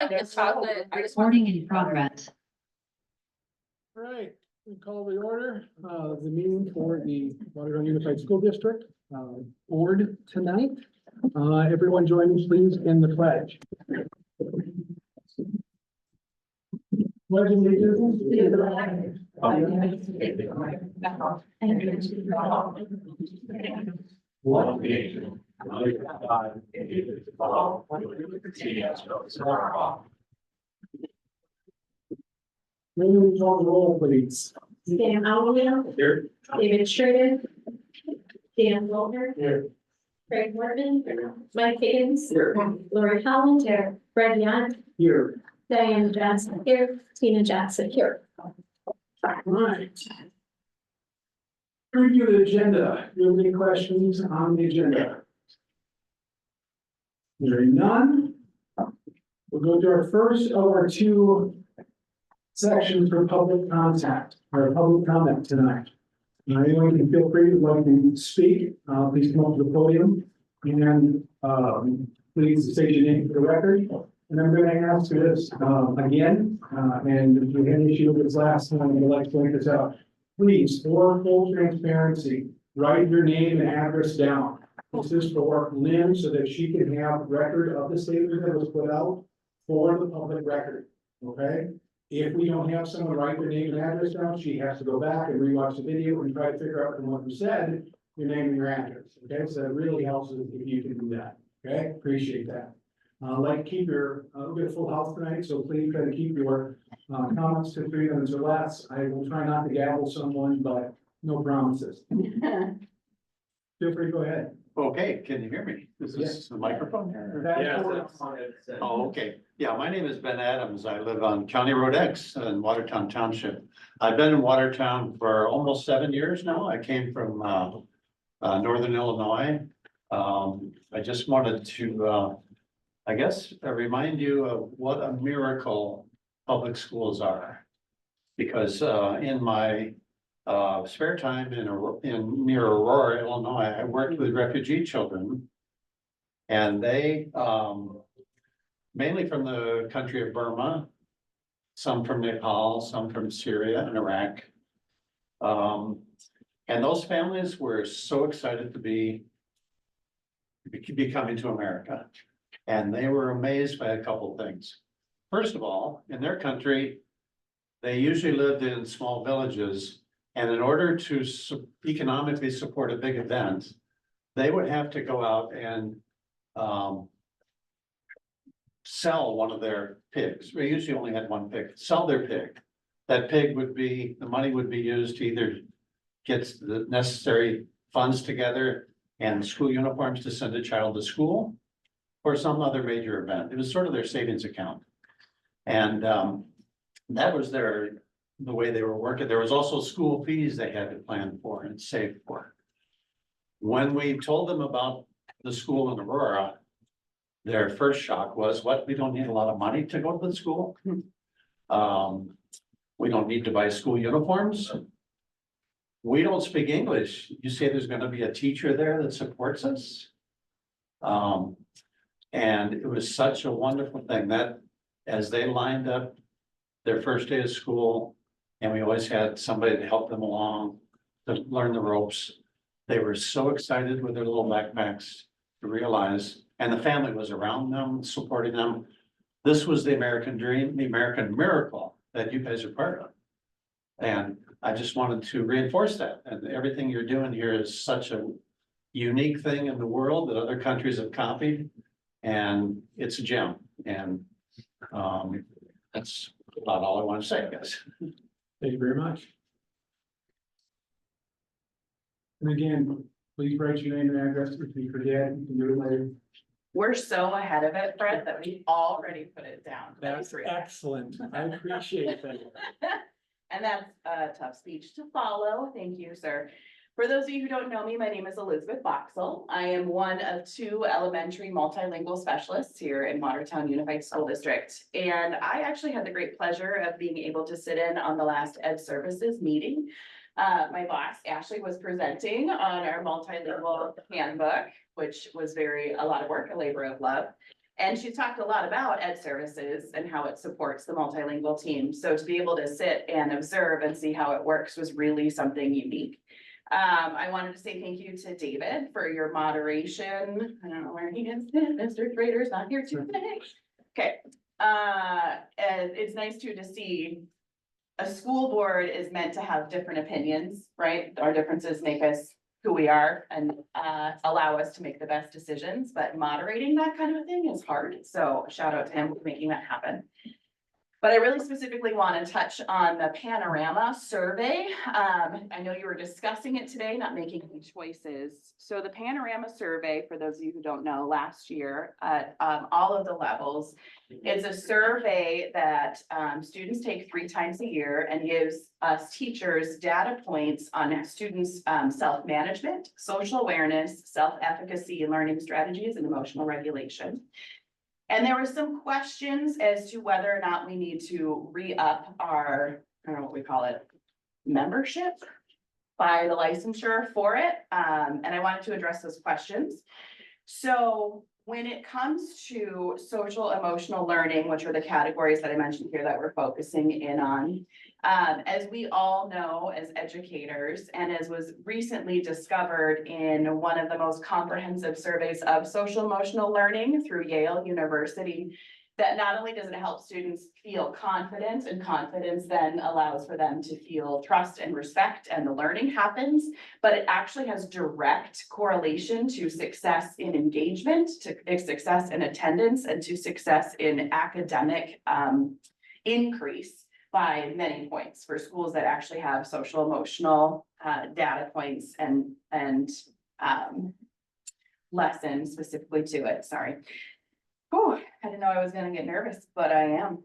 There's chocolate. Recording in progress. All right, we call the order, the meeting for the Watertown Unified School District, board tonight. Everyone join me please in the pledge. Pledge allegiance to the flag of the United States of America and to the One nation, under God, indivisible, with liberty and justice for all. Please call the roll, please. Dan Allen, Here. David Sheridan, Dan Wallner, Here. Craig Morgan, Mike Higgins, Here. Lori Holland, Brett Young, Here. Diane Johnson here, Tina Johnson here. Right. Review the agenda. Do you have any questions on the agenda? Hearing none. We'll go to our first of our two sections for public contact, or public comment tonight. Anyone can feel free to like to speak, please come up to the podium and, please state your name for the record. And I'm going to ask you this, again, and if you had an issue with this last time, you'd like to point this out. Please, for full transparency, write your name and address down. This is for Lynn so that she can have record of the statement that was put out for the public record, okay? If we don't have someone write their name and address down, she has to go back and rewatch the video and try to figure out from what you said, your name and your address, okay? So that really helps if you can do that, okay? Appreciate that. Like to keep your, we got a full house tonight, so please try to keep your comments to 3 minutes or less. I will try not to gavel someone, but no promises. Feel free to go ahead. Okay, can you hear me? Is this the microphone here? That's Oh, okay. Yeah, my name is Ben Adams. I live on County Road X in Watertown Township. I've been in Watertown for almost 7 years now. I came from Northern Illinois. I just wanted to I guess remind you of what a miracle public schools are. Because in my spare time in near Aurora, Illinois, I worked with refugee children. And they mainly from the country of Burma, some from Nepal, some from Syria and Iraq. And those families were so excited to be coming to America. And they were amazed by a couple things. First of all, in their country, they usually lived in small villages. And in order to economically support a big event, they would have to go out and sell one of their pigs. They usually only had one pig, sell their pig. That pig would be, the money would be used to either get the necessary funds together and school uniforms to send a child to school, or some other major event. It was sort of their savings account. And that was the way they were working. There was also school fees they had to plan for and save for. When we told them about the school in Aurora, their first shock was, what, we don't need a lot of money to go to the school? We don't need to buy school uniforms. We don't speak English. You say there's gonna be a teacher there that supports us? And it was such a wonderful thing that as they lined up their first day of school, and we always had somebody to help them along to learn the ropes. They were so excited with their little backpacks to realize, and the family was around them, supporting them. This was the American dream, the American miracle that you guys are part of. And I just wanted to reinforce that. And everything you're doing here is such a unique thing in the world that other countries have copied. And it's a gem. And that's about all I want to say, guys. Thank you very much. And again, please write your name and address if you forget, you can do it later. We're so ahead of it, Brett, that we already put it down. That's excellent. I appreciate that. And that's a tough speech to follow. Thank you, sir. For those of you who don't know me, my name is Elizabeth Boxell. I am one of 2 elementary multilingual specialists here in Watertown Unified School District. And I actually had the great pleasure of being able to sit in on the last Ed Services meeting. My boss, Ashley, was presenting on our multilingual handbook, which was a lot of work, a labor of love. And she talked a lot about ed services and how it supports the multilingual team. So to be able to sit and observe and see how it works was really something unique. I wanted to say thank you to David for your moderation. I don't know where he is. Mr. Trader's not here today. Okay, and it's nice too to see a school board is meant to have different opinions, right? Our differences make us who we are and allow us to make the best decisions, but moderating that kind of a thing is hard. So shout out to him for making that happen. But I really specifically want to touch on the Panorama survey. I know you were discussing it today, not making any choices. So the Panorama survey, for those of you who don't know, last year at all of the levels, it's a survey that students take 3 times a year and gives us teachers data points on students' self-management, social awareness, self-efficacy, learning strategies, and emotional regulation. And there were some questions as to whether or not we need to re-up our, I don't know what we call it, membership by the licensure for it. And I wanted to address those questions. So when it comes to social emotional learning, which are the categories that I mentioned here that we're focusing in on, as we all know as educators, and as was recently discovered in one of the most comprehensive surveys of social emotional learning through Yale University, that not only does it help students feel confident, and confidence then allows for them to feel trust and respect and the learning happens, but it actually has direct correlation to success in engagement, to success in attendance, and to success in academic increase by many points for schools that actually have social emotional data points and lessons specifically to it, sorry. Oh, I didn't know I was gonna get nervous, but I am.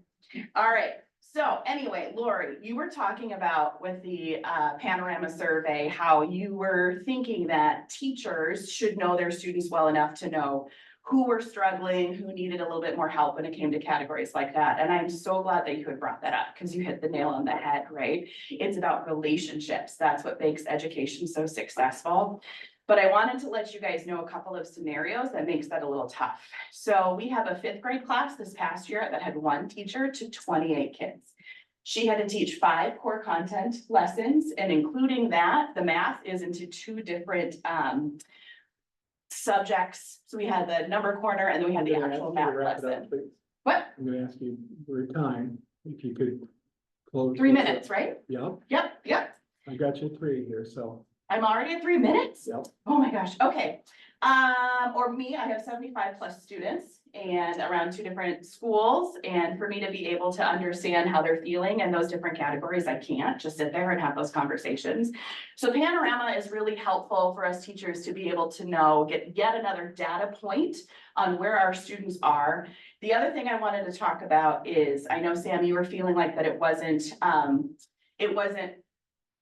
All right, so anyway, Lori, you were talking about with the Panorama survey, how you were thinking that teachers should know their students well enough to know who were struggling, who needed a little bit more help when it came to categories like that. And I'm so glad that you had brought that up because you hit the nail on the head, right? It's about relationships. That's what makes education so successful. But I wanted to let you guys know a couple of scenarios that makes that a little tough. So we have a 5th grade class this past year that had 1 teacher to 28 kids. She had to teach 5 core content lessons, and including that, the math is into 2 different subjects. So we had the number corner and then we had the actual math lesson. What? I'm gonna ask you for time, if you could close. 3 minutes, right? Yep, Yep. I got you 3 here, so. I'm already at 3 minutes? Yep. Oh my gosh, okay. Or me, I have 75 plus students and around 2 different schools. And for me to be able to understand how they're feeling in those different categories, I can't just sit there and have those conversations. So Panorama is really helpful for us teachers to be able to know, get yet another data point on where our students are. The other thing I wanted to talk about is, I know Sam, you were feeling like that it wasn't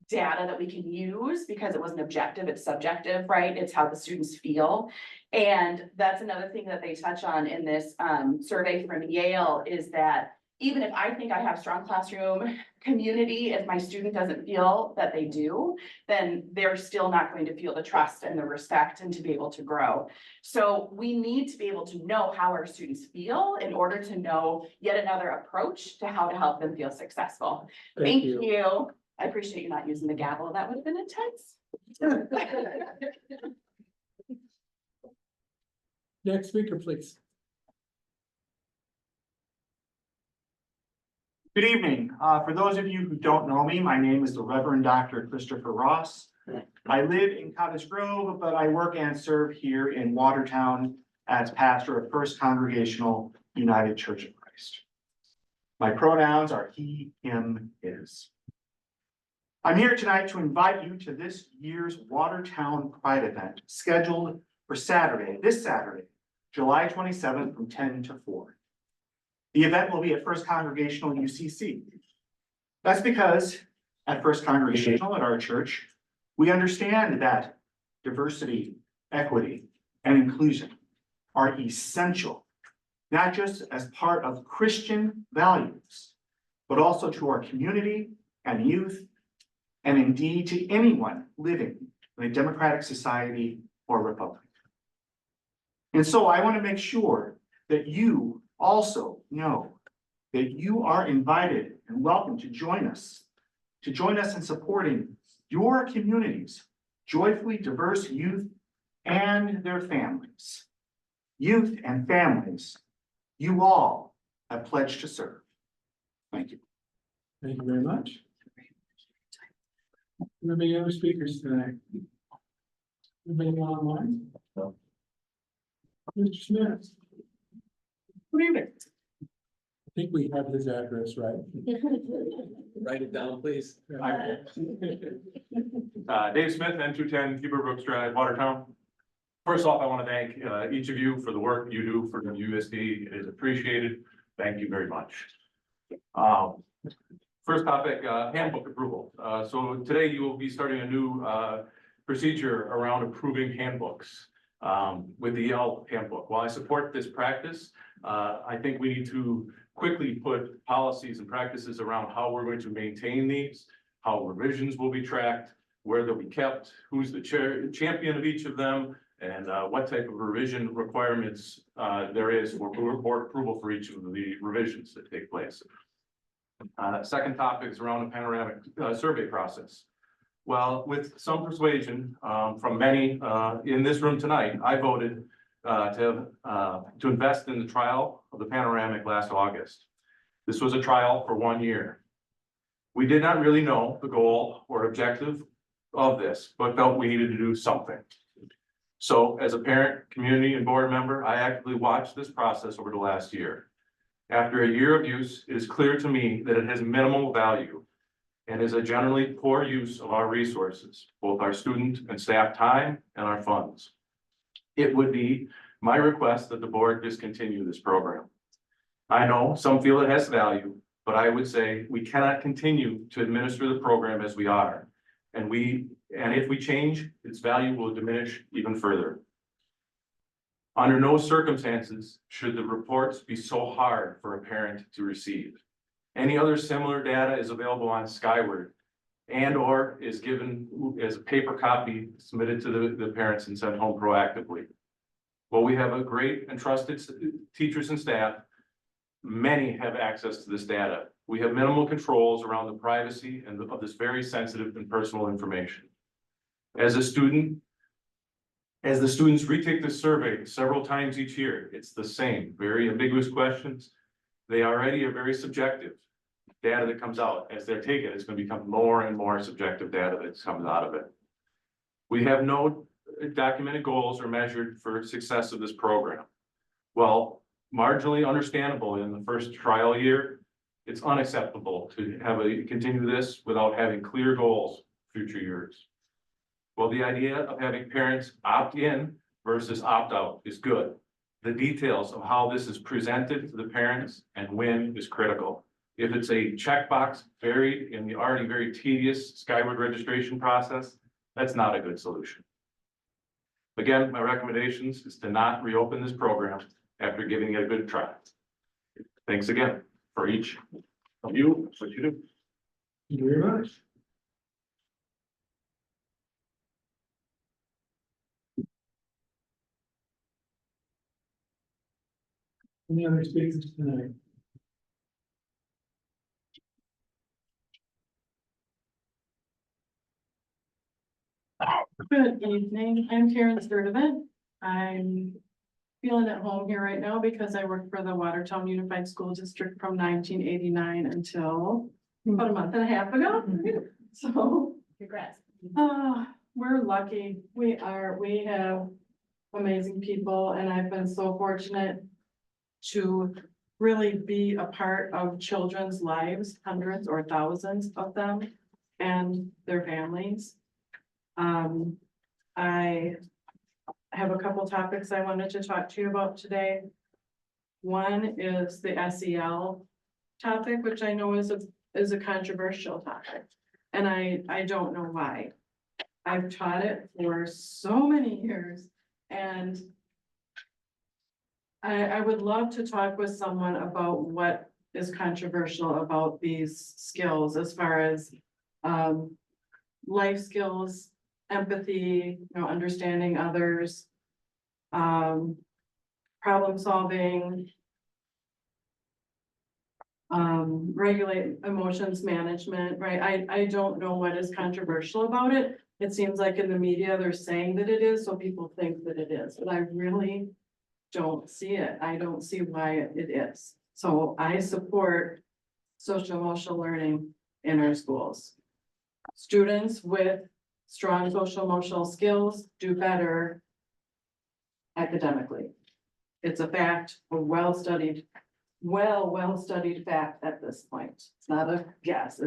data that we can use because it wasn't objective, it's subjective, right? It's how the students feel. And that's another thing that they touch on in this survey from Yale, is that even if I think I have strong classroom community, if my student doesn't feel that they do, then they're still not going to feel the trust and the respect and to be able to grow. So we need to be able to know how our students feel in order to know yet another approach to how to help them feel successful. Thank you. I appreciate you not using the gavel. That would have been intense. Next speaker, please. Good evening. For those of you who don't know me, my name is the Reverend Dr. Christopher Ross. I live in Cottage Grove, but I work and serve here in Watertown as pastor of First Congregational United Church of Christ. My pronouns are he, him, his. I'm here tonight to invite you to this year's Watertown Pride event scheduled for this Saturday, July 27th from 10 to 4. The event will be at First Congregational UCC. That's because at First Congregational at our church, we understand that diversity, equity, and inclusion are essential, not just as part of Christian values, but also to our community and youth, and indeed to anyone living in a democratic society or republic. And so I want to make sure that you also know that you are invited and welcome to join us in supporting your community's joyfully diverse youth and their families. Youth and families, you all have pledged to serve. Thank you. Thank you very much. Are there any other speakers tonight? Anybody online? No. Mr. Smith, Good evening. I think we have his address right. Write it down, please. Dave Smith, N210 Huber Brooks Drive, Watertown. First off, I want to thank each of you for the work you do for WUSD. It is appreciated. Thank you very much. First topic, handbook approval. So today you will be starting a new procedure around approving handbooks with the Yale handbook. While I support this practice, I think we need to quickly put policies and practices around how we're going to maintain these, how revisions will be tracked, where they'll be kept, who's the champion of each of them, and what type of revision requirements there is for board approval for each of the revisions that take place. Second topic is around the panoramic survey process. Well, with some persuasion from many in this room tonight, I voted to invest in the trial of the panoramic last August. This was a trial for 1 year. We did not really know the goal or objective of this, but felt we needed to do something. So as a parent, community, and board member, I actively watched this process over the last year. After a year of use, it is clear to me that it has minimal value and is a generally poor use of our resources, both our student and staff time and our funds. It would be my request that the board discontinue this program. I know some feel it has value, but I would say we cannot continue to administer the program as we are. And if we change, its value will diminish even further. Under no circumstances should the reports be so hard for a parent to receive. Any other similar data is available on Skyward and/or is given as a paper copy submitted to the parents and sent home proactively. Well, we have a great and trusted teachers and staff. Many have access to this data. We have minimal controls around the privacy of this very sensitive and personal information. As the students retake the survey several times each year, it's the same, very ambiguous questions. They already are very subjective data that comes out. As they're taken, it's going to become more and more subjective data that comes out of it. We have no documented goals or measured for success of this program. Well, marginally understandable in the first trial year, it's unacceptable to continue this without having clear goals future years. Well, the idea of having parents opt in versus opt out is good. The details of how this is presented to the parents and when is critical. If it's a checkbox buried in the already very tedious Skyward registration process, that's not a good solution. Again, my recommendations is to not reopen this program after giving it a good try. Thanks again for each of you, what you do. Thank you very much. Any other speakers tonight? Good evening, I'm Karen Sturdivant. I'm feeling at home here right now because I work for the Watertown Unified School District from 1989 until about a month and a half ago. So, Congrats. we're lucky. We have amazing people, and I've been so fortunate to really be a part of children's lives, hundreds or thousands of them and their families. I have a couple topics I wanted to talk to you about today. One is the SEL topic, which I know is a controversial topic, and I don't know why. I've taught it for so many years, and I would love to talk with someone about what is controversial about these skills as far as life skills, empathy, understanding others, problem solving. Regulate emotions management, right? I don't know what is controversial about it. It seems like in the media, they're saying that it is, so people think that it is, but I really don't see it. I don't see why it is. So I support social emotional learning in our schools. Students with strong social emotional skills do better academically. It's a fact, a well-studied fact at this point. It's not a guess,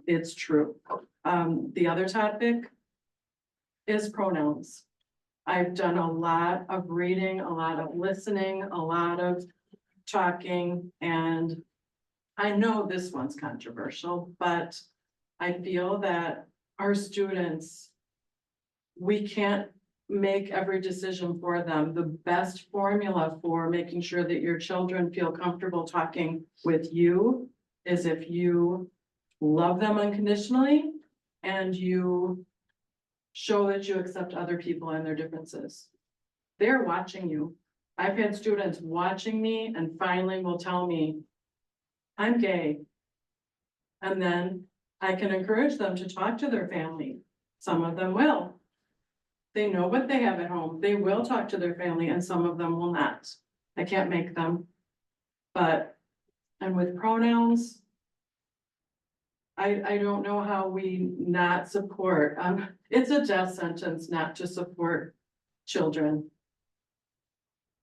it's true. The other topic is pronouns. I've done a lot of reading, a lot of listening, a lot of talking, and I know this one's controversial, but I feel that our students, we can't make every decision for them. The best formula for making sure that your children feel comfortable talking with you is if you love them unconditionally and you show that you accept other people and their differences. They're watching you. I've had students watching me and finally will tell me, I'm gay. And then I can encourage them to talk to their family. Some of them will. They know what they have at home. They will talk to their family and some of them will not. I can't make them. But, and with pronouns, I don't know how we not support, it's a death sentence not to support children.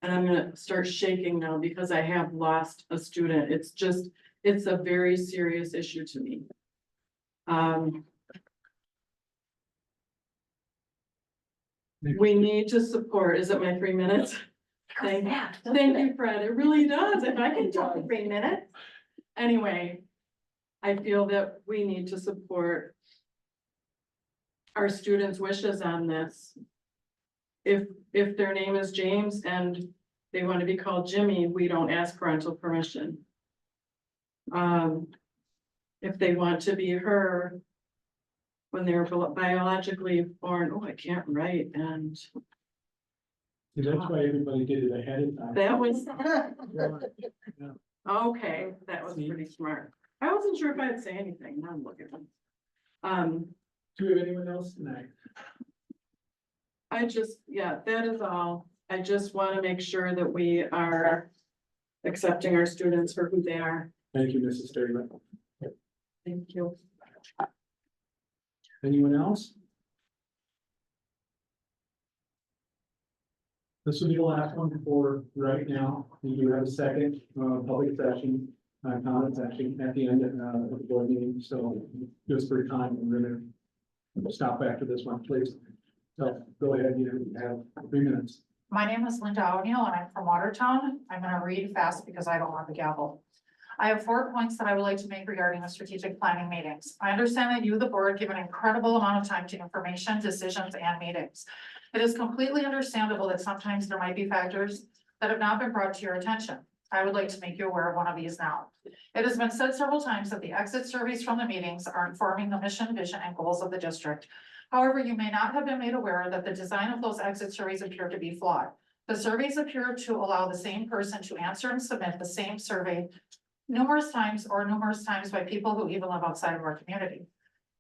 And I'm gonna start shaking now because I have lost a student. It's a very serious issue to me. We need to support, is it my 3 minutes? Thank you, Fred, it really does, if I can talk 3 minutes. Anyway, I feel that we need to support our students' wishes on this. If their name is James and they want to be called Jimmy, we don't ask parental permission. If they want to be her when they're biologically born, oh, I can't write, and That's why everybody did it ahead of time. that was, okay, that was pretty smart. I wasn't sure if I'd say anything, now I'm looking. Do we have anyone else tonight? Yeah, that is all. I just want to make sure that we are accepting our students for who they are. Thank you, Mrs. Sturman. Thank you. Anyone else? This will be the last one for right now. We do have a second, public session, comment section at the end of the board meeting, so just for time, we're gonna stop after this one, please. So go ahead, you have 3 minutes. My name is Linda O'Neill and I'm from Watertown. I'm gonna read fast because I don't have the gavel. I have 4 points that I would like to make regarding the strategic planning meetings. I understand that you, the board, give an incredible amount of time to information, decisions, and meetings. It is completely understandable that sometimes there might be factors that have not been brought to your attention. I would like to make you aware of one of these now. It has been said several times that the exit surveys from the meetings are informing the mission, vision, and goals of the district. However, you may not have been made aware that the design of those exit surveys appear to be flawed. The surveys appear to allow the same person to answer and submit the same survey numerous times by people who even live outside of our community.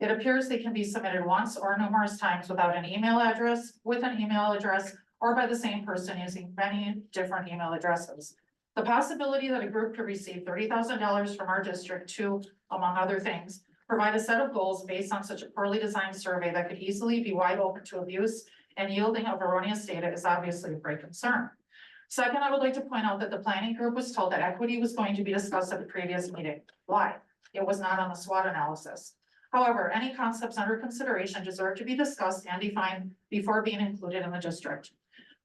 It appears they can be submitted once or numerous times without an email address, with an email address, or by the same person using many different email addresses. The possibility that a group could receive $30,000 from our district to, among other things, provide a set of goals based on such a poorly designed survey that could easily be wide open to abuse and yielding of erroneous data is obviously of great concern. Second, I would like to point out that the planning group was told that equity was going to be discussed at the previous meeting. Why? It was not on the SWOT analysis. However, any concepts under consideration deserve to be discussed and defined before being included in the district.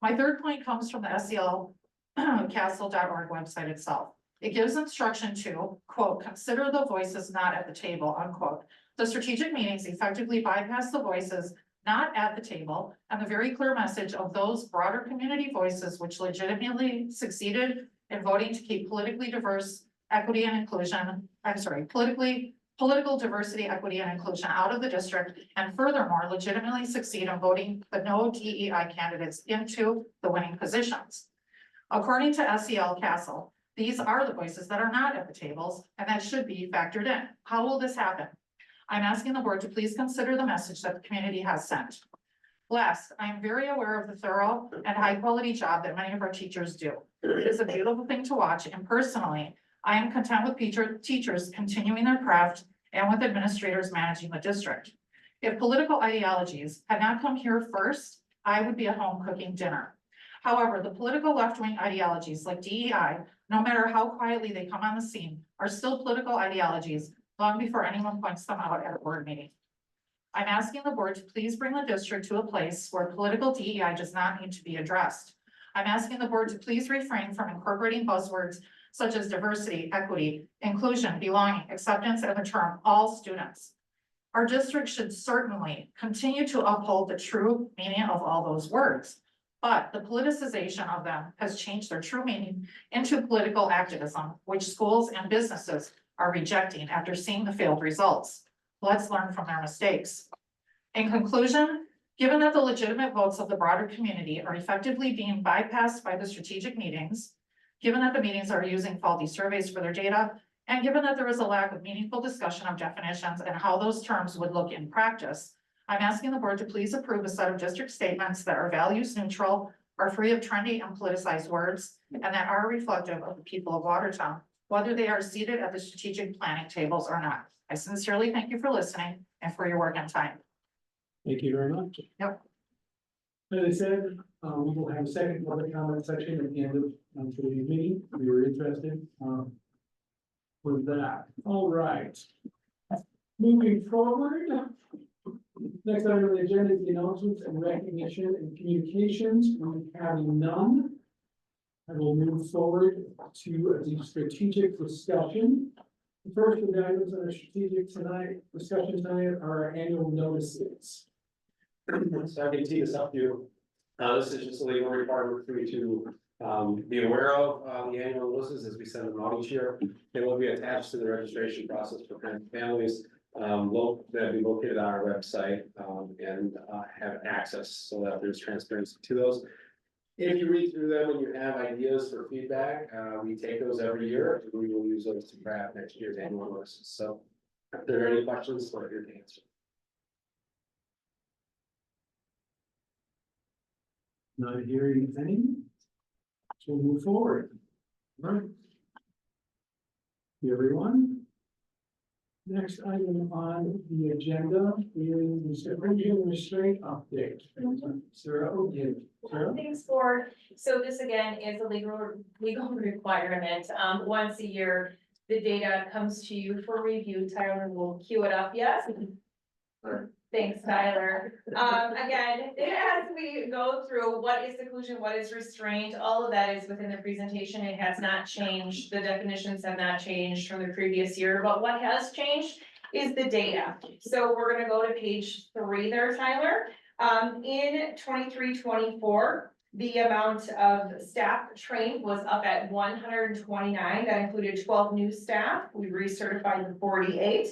My third point comes from the SELcastle.org website itself. It gives instruction to, quote, consider the voices not at the table, unquote. The strategic meetings effectively bypass the voices not at the table and the very clear message of those broader community voices which legitimately succeeded in voting to keep politically diverse equity and inclusion, political diversity, equity, and inclusion out of the district, and furthermore, legitimately succeed in voting the no DEI candidates into the winning positions. According to SEL Castle, these are the voices that are not at the tables and that should be factored in. How will this happen? I'm asking the board to please consider the message that the community has sent. Last, I am very aware of the thorough and high quality job that many of our teachers do. It is a beautiful thing to watch, and personally, I am content with teachers continuing their craft and with administrators managing the district. If political ideologies had not come here first, I would be at home cooking dinner. However, the political left-wing ideologies like DEI, no matter how quietly they come on the scene, are still political ideologies long before anyone points them out at a board meeting. I'm asking the board to please bring the district to a place where political DEI does not need to be addressed. I'm asking the board to please refrain from incorporating buzzwords such as diversity, equity, inclusion, belonging, acceptance, and the term all students. Our district should certainly continue to uphold the true meaning of all those words, but the politicization of them has changed their true meaning into political activism, which schools and businesses are rejecting after seeing the failed results. Let's learn from their mistakes. In conclusion, given that the legitimate votes of the broader community are effectively being bypassed by the strategic meetings, given that the meetings are using faulty surveys for their data, and given that there is a lack of meaningful discussion of definitions and how those terms would look in practice, I'm asking the board to please approve a set of district statements that are values neutral, are free of trendy and politicized words, and that are reflective of the people of Watertown, whether they are seated at the strategic planning tables or not. I sincerely thank you for listening and for your work and time. Thank you very much. Yep. As I said, we will have a second public comment section at the end of today's meeting. If you were interested, with that. All right. Moving forward. Next item on the agenda is the announcements and recognition and communications. We have none. I will move forward to the strategic discussion. The first of the items that are strategic discussion tonight are our annual notices. So I can tee this up to you. This is just a legal requirement for you to be aware of the annual notices as we send them out each year. They will be attached to the registration process for families. They'll be located on our website and have access so that there's transparency to those. If you read through them and you have ideas for feedback, we take those every year and we will use those to craft next year's annual notices. So if there are any questions, we're here to answer. Not hearing any. So we'll move forward. All right. Everyone. Next item on the agenda is the supervision restraint update. Sarah, okay. Sarah? Thanks, Board. So this again is a legal requirement. Once a year, the data comes to you for review. Tyler will queue it up, yes? Thanks, Tyler. Again, as we go through what is seclusion, what is restraint, all of that is within the presentation. It has not changed. The definitions have not changed from the previous year, but what has changed is the data. So we're gonna go to page 3 there, Tyler. In 23-24, the amount of staff trained was up at 129. That included 12 new staff. We recertified the 48.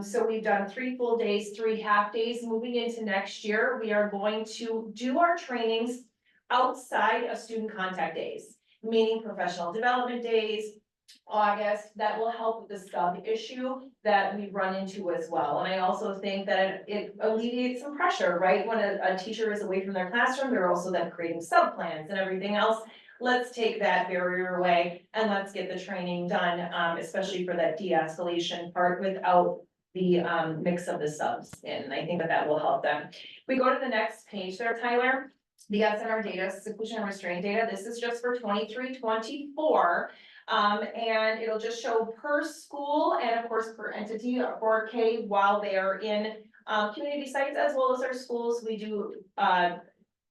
So we've done 3 full days, 3 half days. Moving into next year, we are going to do our trainings outside of student contact days, meaning professional development days, August. That will help with the sub issue that we run into as well. And I also think that it alleviates some pressure, right? When a teacher is away from their classroom, they're also then creating sub plans and everything else. Let's take that barrier away and let's get the training done, especially for that de-escalation part without the mix of the subs in. I think that that will help them. If we go to the next page there, Tyler, the SNR data, seclusion and restraint data, this is just for 23-24. And it'll just show per school and of course per entity or K while they are in community sites as well as our schools. We do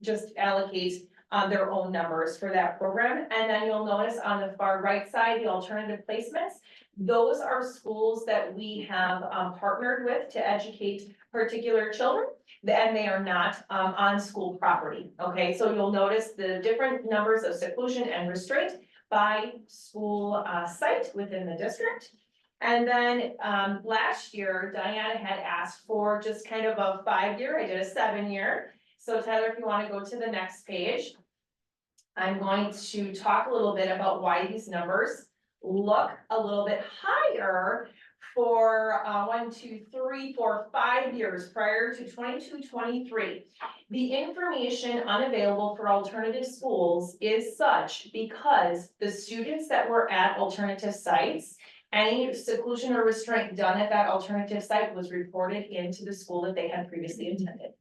just allocate their own numbers for that program. And then you'll notice on the far right side, the alternative placements. Those are schools that we have partnered with to educate particular children, and they are not on school property. Okay, so you'll notice the different numbers of seclusion and restraint by school site within the district. And then last year, Diana had asked for just kind of a 5-year, I did a 7-year. So Tyler, if you want to go to the next page. I'm going to talk a little bit about why these numbers look a little bit higher for 1, 2, 3, 4, 5 years prior to 22-23. The information unavailable for alternative schools is such because the students that were at alternative sites, any seclusion or restraint done at that alternative site was reported into the school that they had previously attended.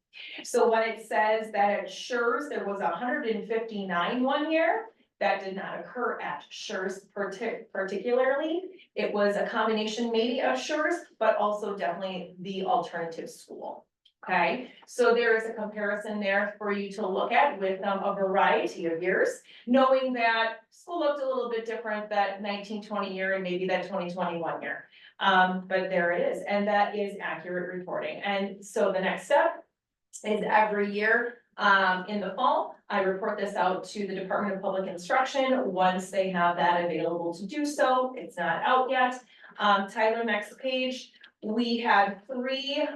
So when it says that at Schurz, there was 159 one year, that did not occur at Schurz particularly. It was a combination maybe of Schurz, but also definitely the alternative school. Okay, so there is a comparison there for you to look at with a variety of years, knowing that school looked a little bit different that 19-20 year and maybe that 20-21 year. But there it is, and that is accurate reporting. And so the next step is every year in the fall, I report this out to the Department of Public Instruction once they have that available to do so. It's not out yet. Tyler, next page. We had 3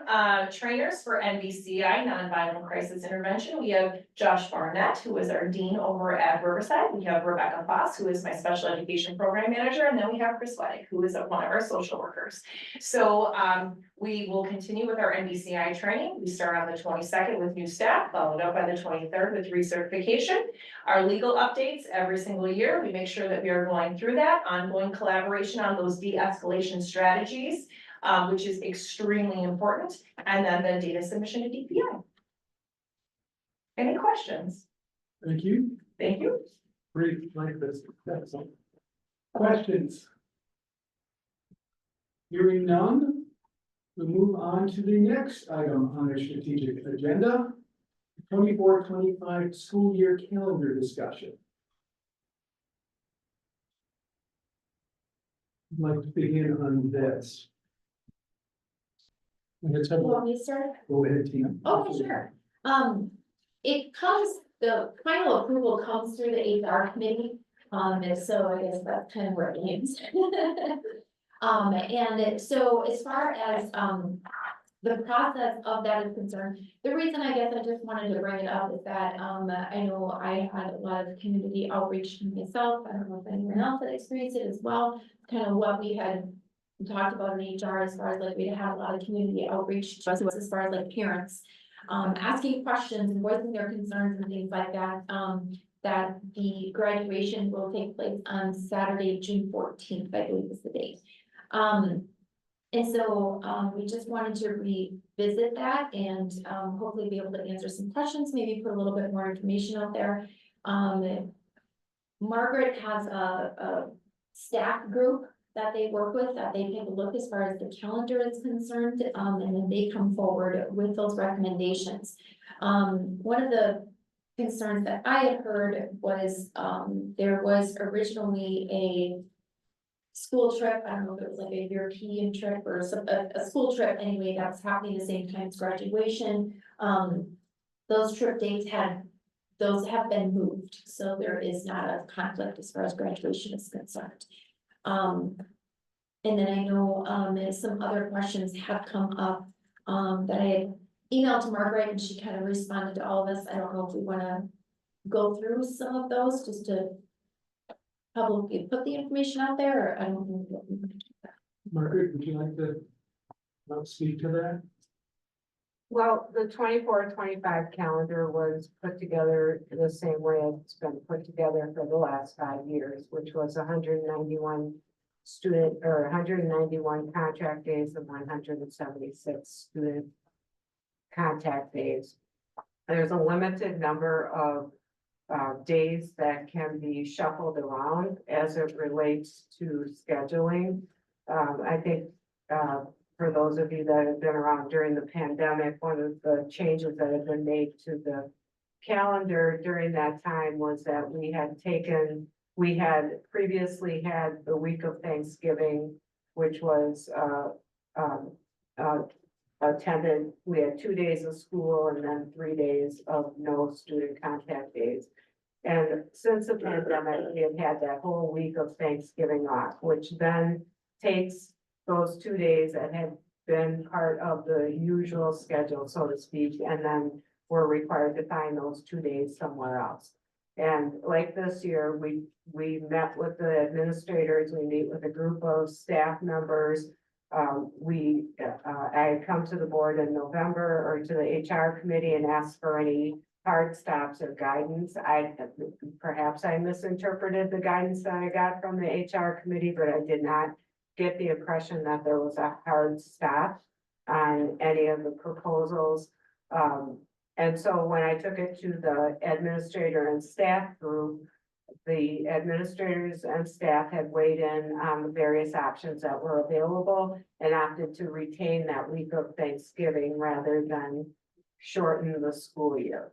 trainers for NBCI, Nonviolent Crisis Intervention. We have Josh Barnett, who is our dean over at Riverside. We have Rebecca Foss, who is my special education program manager. And then we have Chris Weddick, who is one of our social workers. So we will continue with our NBCI training. We start on the 22nd with new staff, followed up by the 23rd with recertification. Our legal updates every single year. We make sure that we are going through that, ongoing collaboration on those de-escalation strategies, which is extremely important, and then the data submission to DPI. Any questions? Thank you. Thank you. Great, like this. Excellent. Questions? Hearing none, we'll move on to the next item on our strategic agenda. 24-25 school year calendar discussion. I'd like to begin on this. Let's have You a- want me to start? Go ahead, Tina. Okay, sure. It comes, the final approval comes through the HR committee, and so I guess that's kind of where it ends. And so as far as, the process of that is concerned, the reason I guess I just wanted to bring it up is that, I know I had a lot of community outreach myself. I don't know if anyone else had experienced it as well, kind of what we had talked about in HR as far as like we had a lot of community outreach to us as far as like parents asking questions and voicing their concerns and things like that. That the graduation will take place on Saturday, June 14th, I believe is the date. And so we just wanted to revisit that and hopefully be able to answer some questions, maybe put a little bit more information out there. Margaret has a staff group that they work with, that they take a look as far as the calendar is concerned, and then they come forward with those recommendations. One of the concerns that I had heard was, there was originally a school trip, I don't know if it was like a European trip or a school trip anyway, that was happening the same time as graduation. Those trip dates those have been moved, so there is not a conflict as far as graduation is concerned. And then I know, some other questions have come up, that I had emailed to Margaret and she kind of responded to all of us. I don't know if we wanna go through some of those just to publicly put the information out there, or I don't know what we want to do. Margaret, would you like to speak to that? Well, the 24-25 calendar was put together the same way it's been put together for the last 5 years, which was 191 student or 191 contract days and 176 student contact days. There's a limited number of days that can be shuffled around as it relates to scheduling. I think for those of you that have been around during the pandemic, one of the changes that have been made to the calendar during that time was that we had previously had the week of Thanksgiving, which was attended, we had 2 days of school and then 3 days of no student contact days. And since the pandemic, we have had that whole week of Thanksgiving off, which then takes those 2 days that had been part of the usual schedule, so to speak, and then we're required to find those 2 days somewhere else. And like this year, we met with the administrators, we meet with a group of staff members. I come to the board in November or to the HR committee and ask for any hard stops or guidance. Perhaps I misinterpreted the guidance that I got from the HR committee, but I did not get the impression that there was a hard stop on any of the proposals. And so when I took it to the administrator and staff group, the administrators and staff had weighed in on the various options that were available and opted to retain that week of Thanksgiving rather than shorten the school year.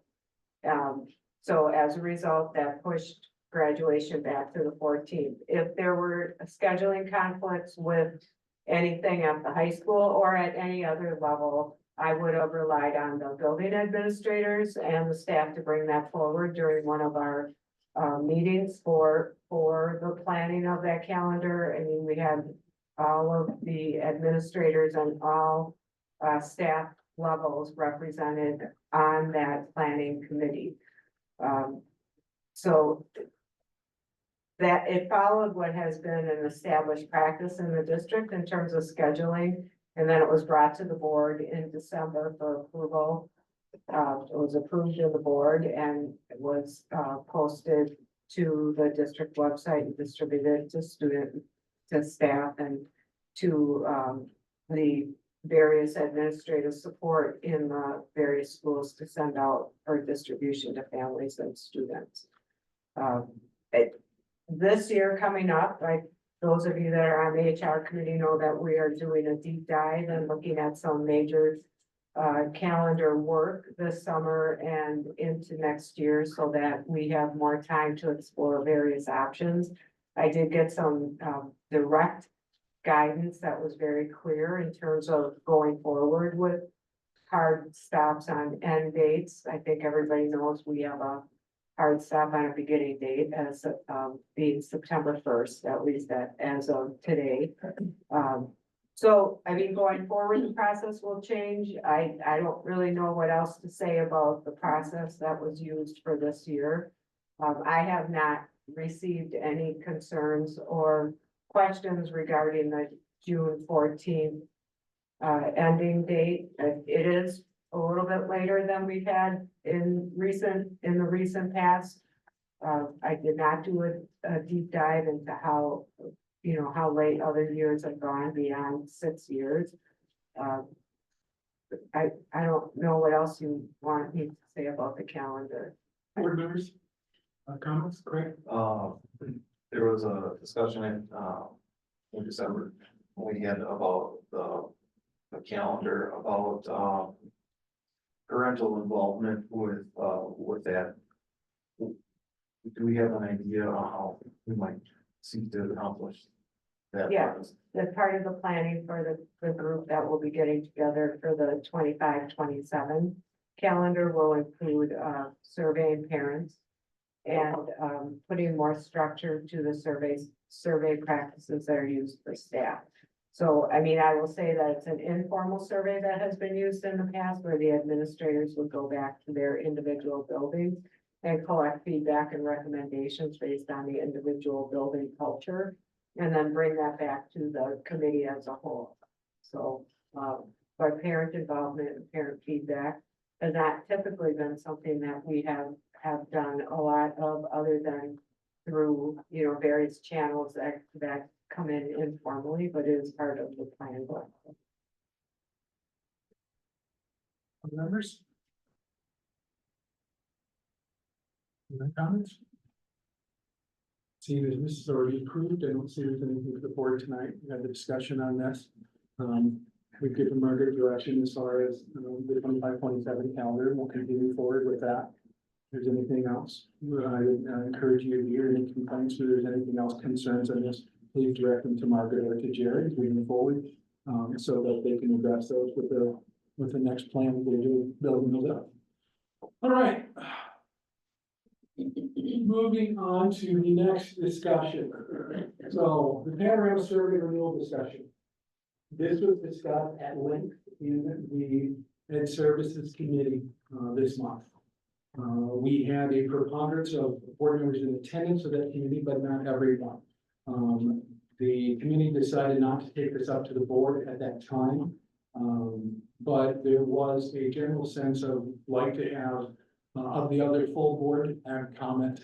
So as a result, that pushed graduation back to the 14th. If there were scheduling conflicts with anything at the high school or at any other level, I would have relied on the building administrators and the staff to bring that forward during one of our meetings for the planning of that calendar. I mean, we had all of the administrators and all staff levels represented on that planning committee. So that it followed what has been an established practice in the district in terms of scheduling. And then it was brought to the board in December for approval. It was approved in the board and it was posted to the district website and distributed to to staff and to the various administrative support in the various schools to send out for distribution to families and students. This year coming up, like those of you that are on the HR committee know that we are doing a deep dive and looking at some major calendar work this summer and into next year so that we have more time to explore various options. I did get some direct guidance that was very clear in terms of going forward with hard stops on end dates. I think everybody knows we have a hard stop on a beginning date as being September 1st, at least as of today. So, I mean, going forward, the process will change. I don't really know what else to say about the process that was used for this year. I have not received any concerns or questions regarding the June 14th ending date. It is a little bit later than we've had in the recent past. I did not do a deep dive into how late other years have gone beyond 6 years. I don't know what else you want me to say about the calendar. Board members, comments, Craig? There was a discussion in December, when we had about the calendar about parental involvement with that. Do we have an idea on how we might seek to accomplish that? Yeah. That's part of the planning for the group that will be getting together for the 25-27 calendar will include surveying parents and putting more structure to the survey practices that are used for staff. So, I mean, I will say that it's an informal survey that has been used in the past where the administrators would go back to their individual buildings and collect feedback and recommendations based on the individual building culture, and then bring that back to the committee as a whole. So, but parent involvement and parent feedback has not typically been something that we have done a lot of other than through, various channels that come in informally, but it is part of the plan. Members? Any comments? Seeing as this is already approved, I don't see there's anything for the board tonight. We had the discussion on this. We've given Margaret direction as far as the 25-27 calendar, and we'll continue forward with that. If there's anything else, I would encourage you to hear any complaints, or there's anything else concerns on this, please direct them to Margaret or to Jerry as we move forward, so that they can address those with the next plan we're doing, building those up. All right. Moving on to the next discussion. So the panorama survey renewal discussion. This was discussed at length in the Ed Services Committee this month. We had a preponderance of board members in attendance of that committee, but not everyone. The committee decided not to take this up to the board at that time. But there was a general sense of like to have, of the other full board have comment,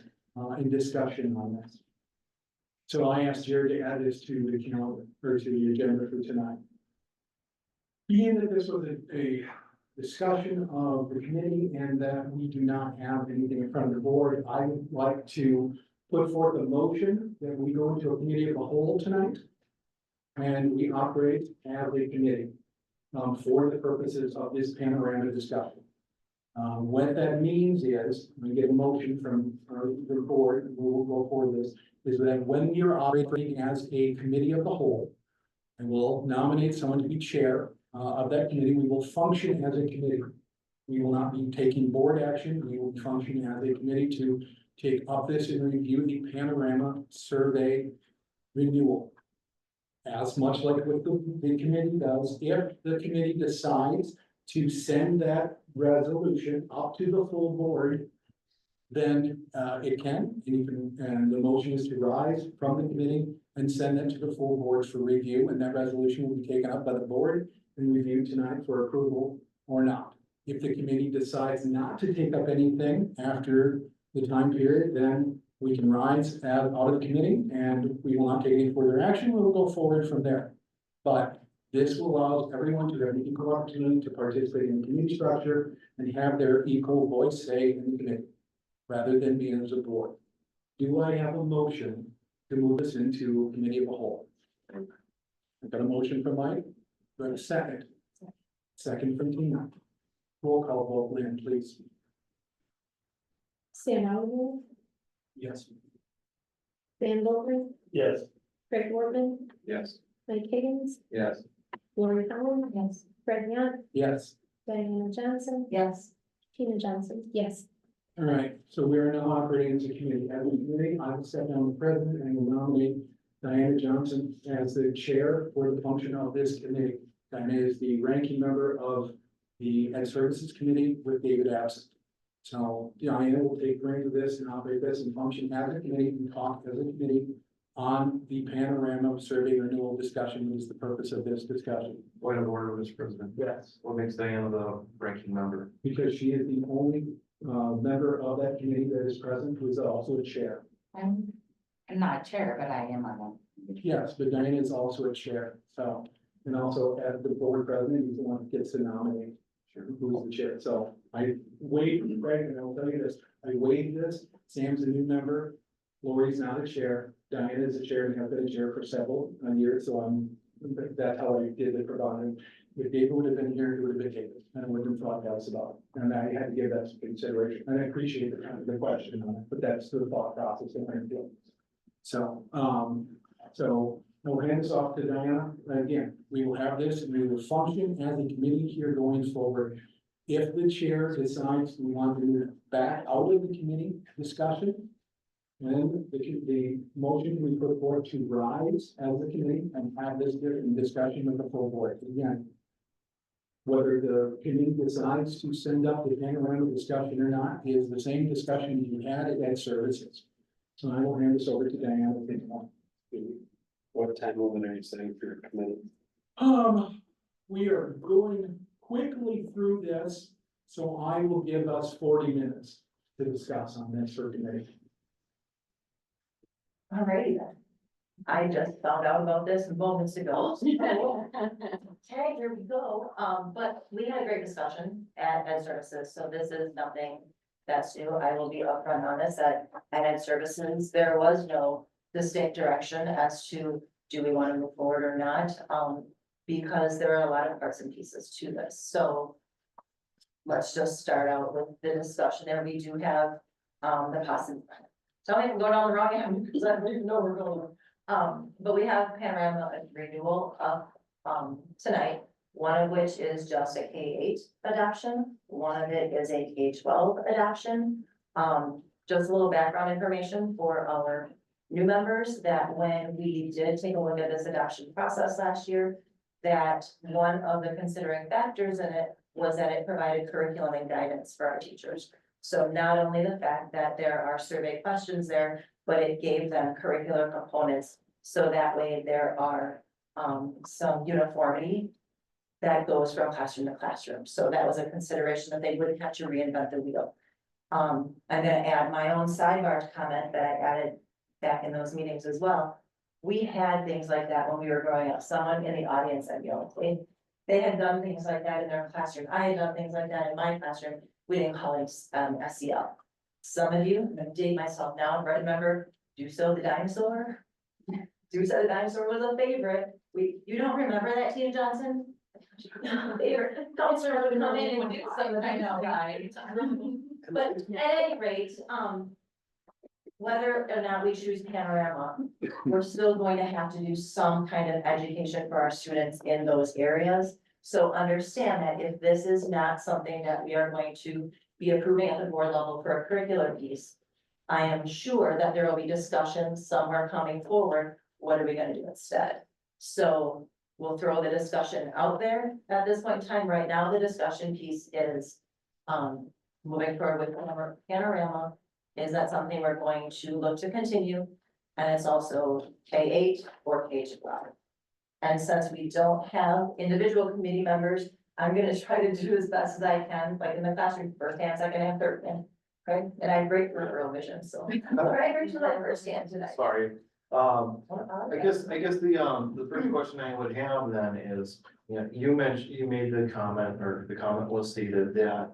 in discussion on this. So I asked Jared to add this to the calendar, or to the agenda for tonight. Being that this was a discussion of the committee and that we do not have anything in front of the board, I would like to put forth a motion that we go into a committee of the whole tonight. And we operate as a committee, for the purposes of this panorama discussion. What that means is, we get a motion from the board, we will go for this, is that when you're operating as a committee of the whole, and we'll nominate someone to be chair of that committee, we will function as a committee. We will not be taking board action, we will function as a committee to take up this and review the panorama survey renewal. As much like what the committee does, if the committee decides to send that resolution up to the full board, then it can, and the motion is to rise from the committee and send them to the full board for review, and that resolution will be taken up by the board and reviewed tonight for approval or not. If the committee decides not to take up anything after the time period, then we can rise out of the committee and we will not take any further action. We will go forward from there. But this will allow everyone to have an equal opportunity to participate in the community structure and have their equal voice say in the committee, rather than being as a board. Do I have a motion to move this into committee of the whole? I've got a motion from Mike. Do I have a second? Second from Tina. Roll call vote, Lynn, please. Sam Allen, Yes. Dan Goldman, Yes. Craig Wortman, Yes. Mike Higgins, Yes. Lori Collins, yes, Fred Yant, Yes. Diana Johnson, Yes. Tina Johnson, yes. All right, so we are now operating as a committee. As a committee, I will step down the president and will nominate Diana Johnson as the chair for the function of this committee. Diana is the ranking member of the Ed Services Committee with David absent. So Diana will take reins of this and operate this and function as a committee and talk as a committee on the panorama survey renewal discussion, which is the purpose of this discussion. Point of order, Mr. President. Yes. What makes Diana the ranking member? Because she is the only member of that committee that is present, who is also a chair. I'm not chair, but I am on Yes, but Diana is also a chair, so, and also as the board president, he's the one that gets to nominate who's the chair, so I waived, right, and I'll tell you this, I waived this, Sam's a new member, Lori's not a chair, Diana is a chair and has been a chair for several years, so that's how I did it for Diana. If David would have been here, it would have been David, and I wouldn't have thought that was about it, and I had to give that some consideration, and I appreciate the question on it, but that's the thought process in my field. So, so we'll hand this off to Diana. Again, we will have this and we will function as a committee here going forward. If the chair decides we want to move back out of the committee discussion, then the motion we put forward to rise as a committee and have this discussion with the full board. Again, whether the committee decides to send up the panorama discussion or not is the same discussion you had at Ed Services. So I will hand this over to Diana. What time limit are you setting for your committee? We are going quickly through this, so I will give us 40 minutes to discuss on this for committee. Alrighty then. I just found out about this moments ago. Okay, here we go. But we had a great discussion at Ed Services, so this is nothing that's new. I will be upfront on this at Ed Services. There was no distinct direction as to do we want to move forward or not, because there are a lot of parts and pieces to this. So let's just start out with the discussion there. We do have the possibility. Don't even go down the wrong end because I don't even know where we're going. But we have panorama renewal tonight, one of which is just a K-8 adoption. One of it is a K-12 adoption. Just a little background information for our new members, that when we did take a look at this adoption process last year, that one of the considering factors in it was that it provided curriculum and guidance for our teachers. So not only the fact that there are survey questions there, but it gave them curricular components. So that way there are some uniformity that goes from classroom to classroom. So that was a consideration that they wouldn't have to reinvent the wheel. I'm gonna add my own sidebar comment that I added back in those meetings as well. We had things like that when we were growing up. Someone in the audience said, you know, they had done things like that in their classroom. I had done things like that in my classroom. We didn't call it SEL. Some of you, I'm gonna date myself now, remember Duso the dinosaur? Duso the dinosaur was a favorite. You don't remember that, Tina Johnson? Favorite, counselor would come in and do something, I know, right? But at any rate, whether or not we choose Panorama, we're still going to have to do some kind of education for our students in those areas. So understand that if this is not something that we are going to be approving at the board level for a curricular piece, I am sure that there will be discussions somewhere coming forward, what are we gonna do instead? So we'll throw the discussion out there at this point in time. Right now, the discussion piece is moving forward with Panorama. Is that something we're going to look to continue? And it's also K-8 or K-12. And since we don't have individual committee members, I'm gonna try to do as best as I can, like in the classroom, first hand, second hand, third hand. Okay, and I'm great for real vision, so. I heard you like first hand tonight. Sorry. I guess the first question I would have then is, you know, you made the comment, or the comment was stated that,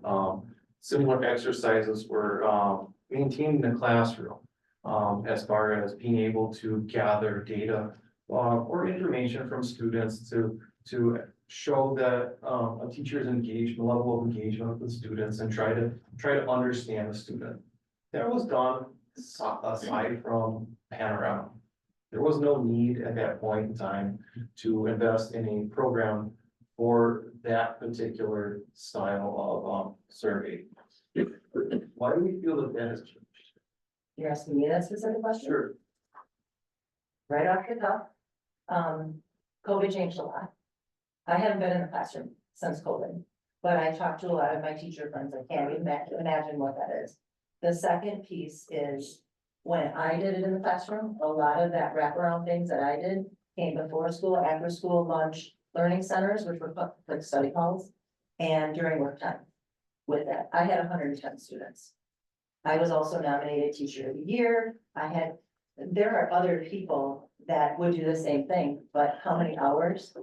similar exercises were, maintained in the classroom. As far as being able to gather data, or information from students to show that, a teacher's engagement, level of engagement with the students and try to understand the student. That was done aside from Panorama. There was no need at that point in time to invest in a program for that particular style of survey. Why do we feel that has changed? You're asking me that specific question? Sure. Right off the top, COVID changed a lot. I haven't been in the classroom since COVID, but I talked to a lot of my teacher friends. I can't even imagine what that is. The second piece is when I did it in the classroom, a lot of that wraparound things that I did came before school, after school, lunch, learning centers, which were like study halls, and during work time. With that, I had 110 students. I was also nominated Teacher of the Year. There are other people that would do the same thing, but how many hours?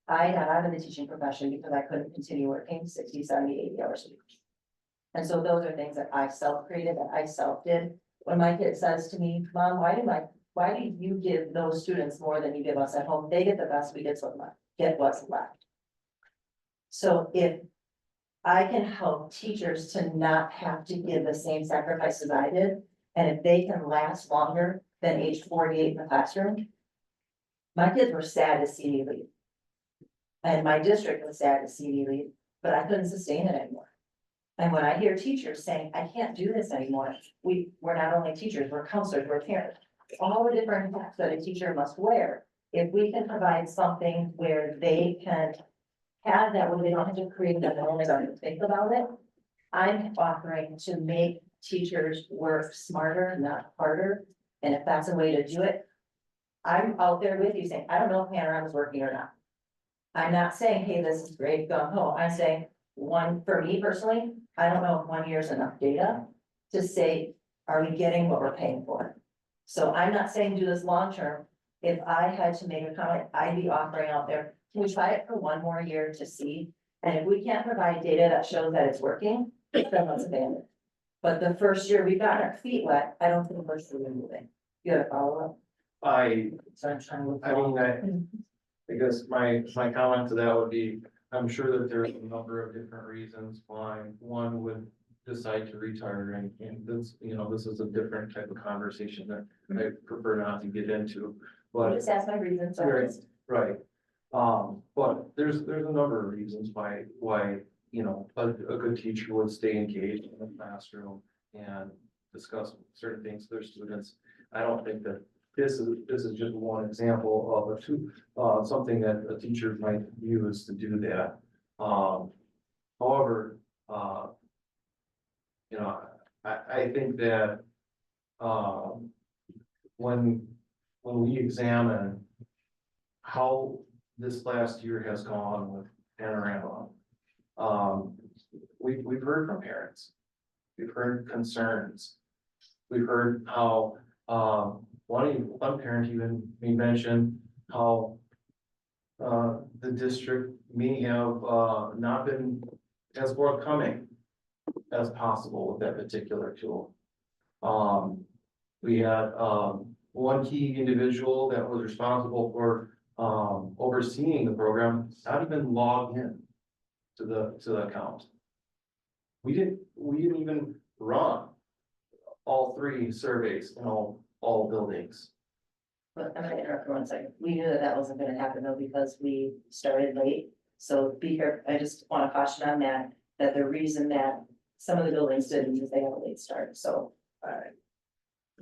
I got out of the teaching profession because I couldn't continue working 60, 70, 80 hours a week. And so those are things that I self-created, that I self-did. When my kid says to me, Mom, why do you give those students more than you give us at home? They get the best, we get what's left. So if I can help teachers to not have to give the same sacrifices I did, and if they can last longer than age 48 in the classroom. My kids were sad to see me leave. And my district was sad to see me leave, but I couldn't sustain it anymore. And when I hear teachers saying, I can't do this anymore, we're not only teachers, we're counselors, we're parents. All the different hats that a teacher must wear. If we can provide something where they can have that, where they don't have to create that, only to think about it. I'm offering to make teachers work smarter, not harder. And if that's a way to do it, I'm out there with you saying, I don't know if Panorama is working or not. I'm not saying, hey, this is great, go home. I'm saying, for me personally, I don't know if 1 year is enough data to say, are we getting what we're paying for? So I'm not saying do this long term. If I had to make a comment, I'd be offering out there, can we try it for 1 more year to see? And if we can't provide data that shows that it's working, then let's abandon it. But the first year we've gotten our feet wet, I don't think we're really moving. You have a follow-up? So I'm trying to. I guess my comment to that would be, I'm sure that there's a number of different reasons why one would decide to retire and this, you know, this is a different type of conversation that I prefer not to get into, but. Just ask my reasons. So Right. But there's a number of reasons why, you know, a good teacher would stay engaged in the classroom and discuss certain things with their students. I don't think that this is just one example of something that a teacher might use to do that. However, you know, I think that, um, when we examine how this last year has gone with Panorama, we've heard from parents. We've heard concerns. We've heard how, one parent even mentioned how the district may have, not been as forthcoming as possible with that particular tool. We had, one key individual that was responsible for, overseeing the program, not even log in to the account. We didn't even run all 3 surveys in all buildings. But I'm gonna interrupt for 1 second. We knew that wasn't gonna happen though, because we started late. So be here, I just wanna caution on that the reason that some of the buildings didn't, is they have a late start, so.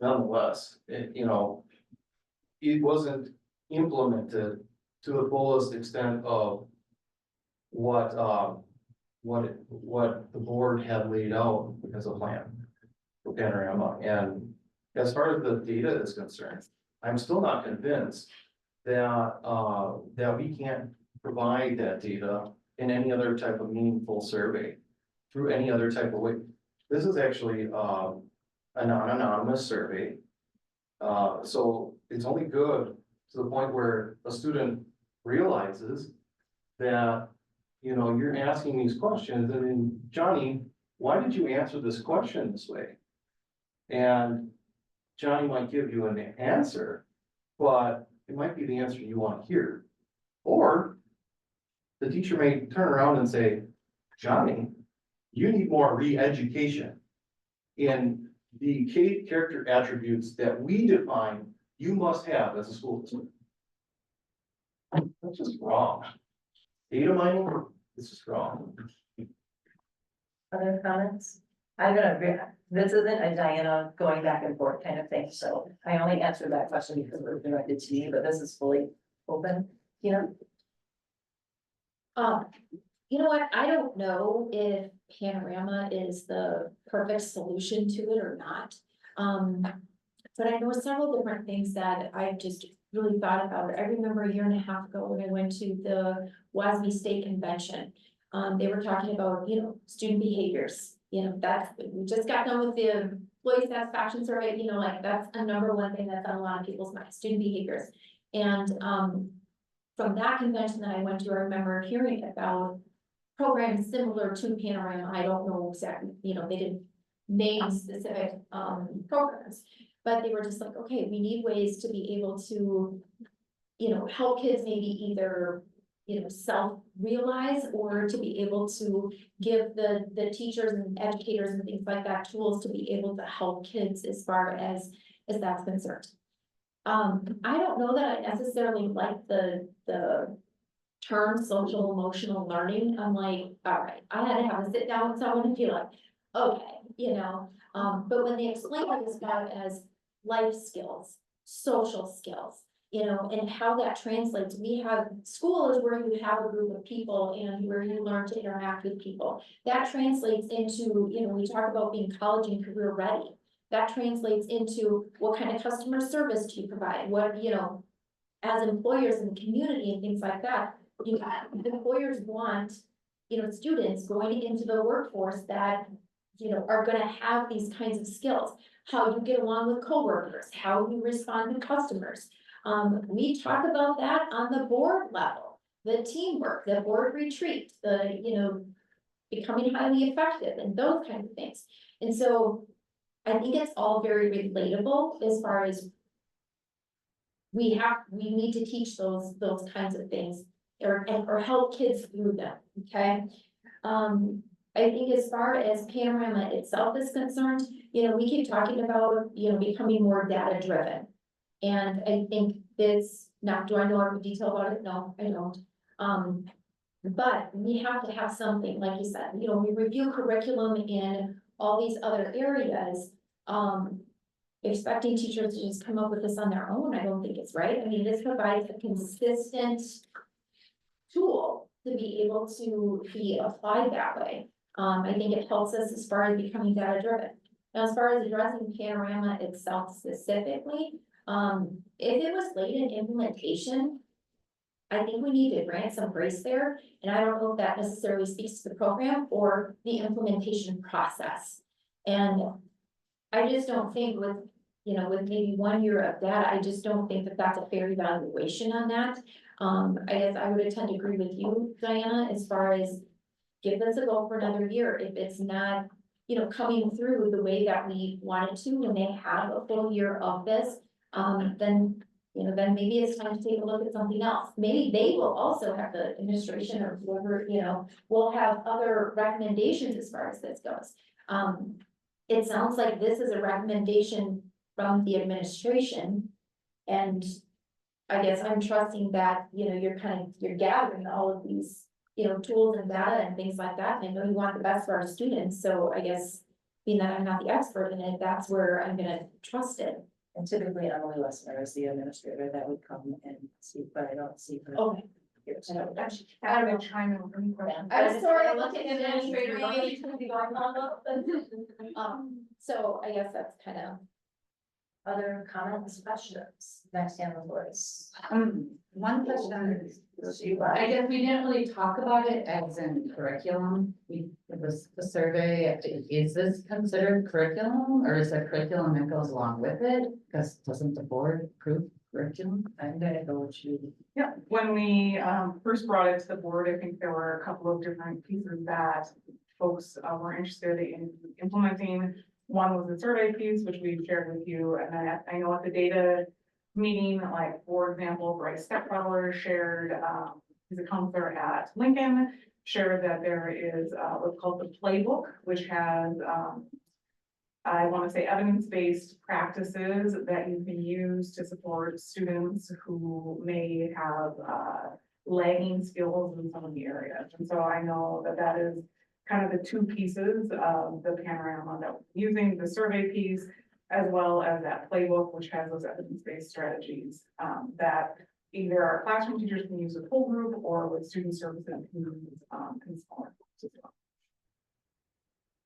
Nonetheless, it wasn't implemented to the fullest extent of what the board had laid out as a plan for Panorama. And as far as the data is concerned, I'm still not convinced that we can't provide that data in any other type of meaningful survey through any other type of way. This is actually a non-anonymous survey. So it's only good to the point where a student realizes that, you're asking these questions, and then, Johnny, why did you answer this question this way? And Johnny might give you an answer, but it might be the answer you want to hear. Or the teacher may turn around and say, Johnny, you need more re-education in the character attributes that we define you must have as a school district. That's just wrong. Data mining, this is wrong. Other comments? I'm gonna agree, this isn't a Diana going back and forth kind of thing, so I only answered that question because it was directed to me, but this is fully open, You know what, I don't know if Panorama is the perfect solution to it or not. But I know several different things that I've just really thought about. I remember a year and a half ago when I went to the WASB State Convention. They were talking about, student behaviors, that's, we just got done with the employee satisfaction survey, that's a #1 thing that's on a lot of people's minds, student behaviors. And, from that convention that I went to, I remember hearing about programs similar to Panorama. I don't know exactly, they didn't name specific, programs. But they were just like, okay, we need ways to be able to, help kids maybe either, self-realize or to be able to give the teachers and educators and things like that tools to be able to help kids as far as that's concerned. I don't know that I necessarily like the term social emotional learning. I'm like, all right, I had to have a sit down with someone and be like, okay, but when they explain it as far as life skills, social skills, and how that translates, school is where you have a group of people and where you learn to interact with people. That translates into, we talk about being college and career ready. That translates into what kind of customer service do you provide? What, as employers in the community and things like that, employers want, students going into the workforce that, are gonna have these kinds of skills. How you get along with coworkers, how you respond to customers. We talk about that on the board level, the teamwork, the board retreat, the, becoming highly effective and those kinds of things. And so I think it's all very relatable as far as we need to teach those kinds of things or help kids through them, okay? I think as far as Panorama itself is concerned, we keep talking about, becoming more data driven. And I think this, now, do I know every detail about it? No, I don't. But we have to have something, like you said, we review curriculum in all these other areas. Expecting teachers to just come up with this on their own, I don't think it's right. I mean, this provides a consistent tool to be able to be applied that way. I think it helps us as far as becoming data driven. As far as addressing Panorama itself specifically, if it was late in implementation, I think we need to grant some grace there, and I don't know if that necessarily speaks to the program or the implementation process. And I just don't think with, you know, with maybe 1 year of data, I just don't think that that's a fair evaluation on that. I guess I would tend to agree with you, Diana, as far as give this a go for another year. If it's not, you know, coming through the way that we wanted to, when they have a full year of this, then, you know, then maybe it's time to take a look at something else. Maybe they will also have, the administration or whoever, you know, will have other recommendations as far as this goes. It sounds like this is a recommendation from the administration. And I guess I'm trusting that, you know, you're gathering all of these, you know, tools and data and things like that. And I know you want the best for our students. So I guess being that I'm not the expert in it, that's where I'm gonna trust it. And typically Emily Lessner is the administrator that would come and speak, but I don't see her. Okay. here. I don't know. I don't chime in with any questions. I'm sort of looking at administrator. So I guess that's kind of. Other comments, questions, next on the voice. One question, I guess we didn't really talk about it as in curriculum. It was the survey, is this considered curriculum or is there curriculum that goes along with it? Because doesn't the board approve curriculum? I'm gonna go with you. Yeah, when we first brought it to the board, I think there were a couple of different pieces that folks were interested in implementing. One was the survey piece, which we've shared with you, and then I know at the data meeting, like, for example, Bryce Stepfeller shared, he's a counselor at Lincoln, shared that there is what's called the playbook, which has, I want to say, evidence-based practices that you can use to support students who may have lagging skills in some of the areas. And so I know that that is kind of the two pieces of the panorama that we're using, the survey piece, as well as that playbook, which has those evidence-based strategies that either our classroom teachers can use with whole group or with student services can use in smaller groups as well.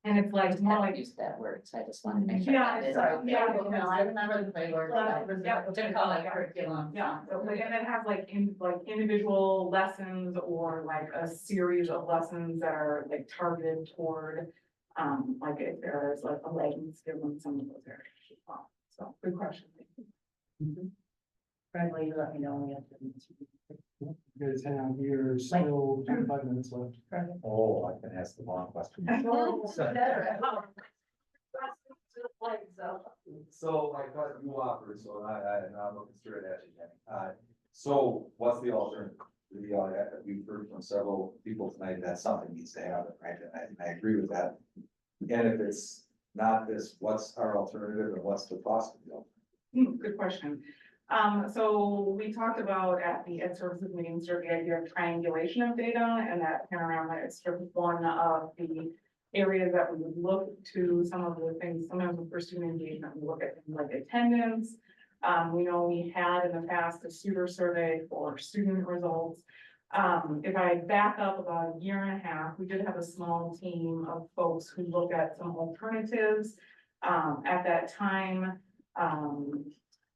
And it's like more like. Use that word, so I just wanted to make sure. Yeah, Sorry. yeah. No, I remember the playbook. Yeah. To call it curriculum. Yeah, so like, and then have like individual lessons or like a series of lessons that are like targeted toward, like if there is like a lagging skill in some of those areas as well. So good question. Friendly, you let me know when you have to. You guys have your still 25 minutes left. Oh, I can ask the long question. So like what you offered, so I'm looking straight at you, Jenny. So what's the alternative? We've heard from several people tonight that something needs to happen, right? And I agree with that. And if it's not this, what's our alternative and what's the cost of the alternative? Good question. So we talked about at the Ed Services meeting, sort of the idea of triangulation of data, and that panorama is sort of one of the areas that we would look to. Some of the things, sometimes with student engagement, we look at things like attendance. We know we had in the past a SUITER survey for student results. If I back up about a year and a half, we did have a small team of folks who looked at some alternatives. At that time,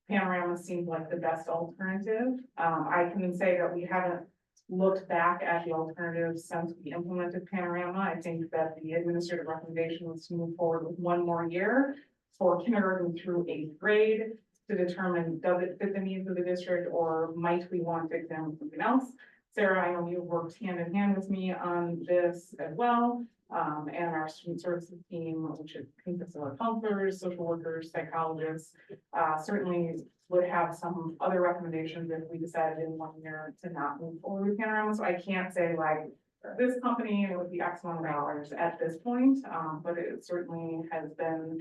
Panorama seemed like the best alternative. I can say that we haven't looked back at the alternatives since we implemented Panorama. I think that the administrative recommendation was to move forward with one more year for kindergarten through 8th grade to determine, does it fit the needs of the district, or might we want to examine something else? Sarah, I know you've worked hand in hand with me on this as well. And our student services team, which consists of our counselors, social workers, psychologists, certainly would have some other recommendations if we decided in 1 year to not move forward with Panorama. So I can't say like this company, it would be X amount of dollars at this point, but it certainly has been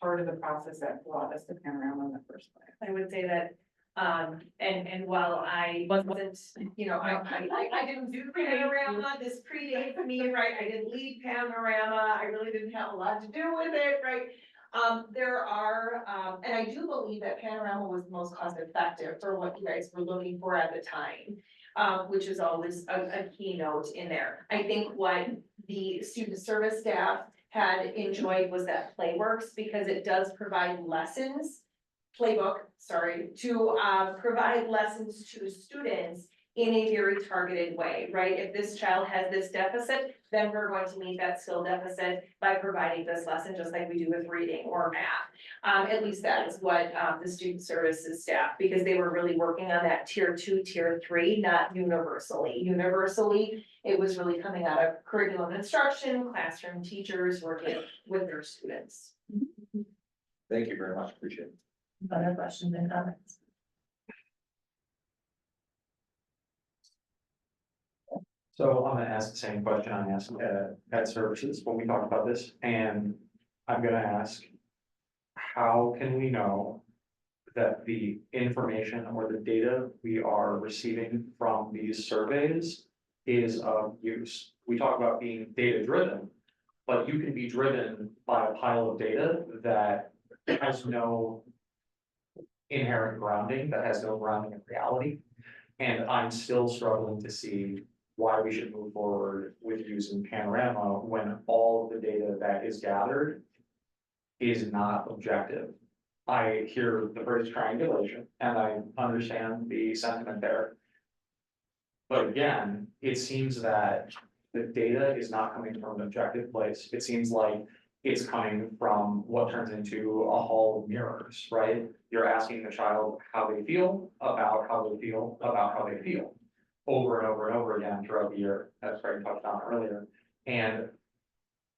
part of the process that brought us to Panorama in the first place. I would say that, and while I wasn't, you know, I didn't do Panorama, this predates me, right? I didn't lead Panorama, I really didn't have a lot to do with it, right? There are, and I do believe that Panorama was the most cost effective for what you guys were looking for at the time, which is always a keynote in there. I think what the student service staff had enjoyed was that Playworks, because it does provide lessons. Playbook, sorry, to provide lessons to students in a very targeted way, right? If this child has this deficit, then we're going to meet that skill deficit by providing this lesson, just like we do with reading or math. At least that is what the student services staff, because they were really working on that tier 2, tier 3, not universally. Universally, it was really coming out of curriculum instruction, classroom teachers working with their students. Thank you very much, appreciate it. Other questions and comments? So I'm gonna ask the same question I asked at services when we talked about this, and I'm gonna ask. How can we know that the information or the data we are receiving from these surveys is of use? We talk about being data driven, but you can be driven by a pile of data that has no inherent grounding, that has no grounding in reality. And I'm still struggling to see why we should move forward with using Panorama when all of the data that is gathered is not objective. I hear the phrase triangulation and I understand the sentiment there. But again, it seems that the data is not coming from an objective place. It seems like it's coming from what turns into a hall of mirrors, right? You're asking the child how they feel about how they feel about how they feel over and over and over again throughout the year, as Craig touched on earlier. And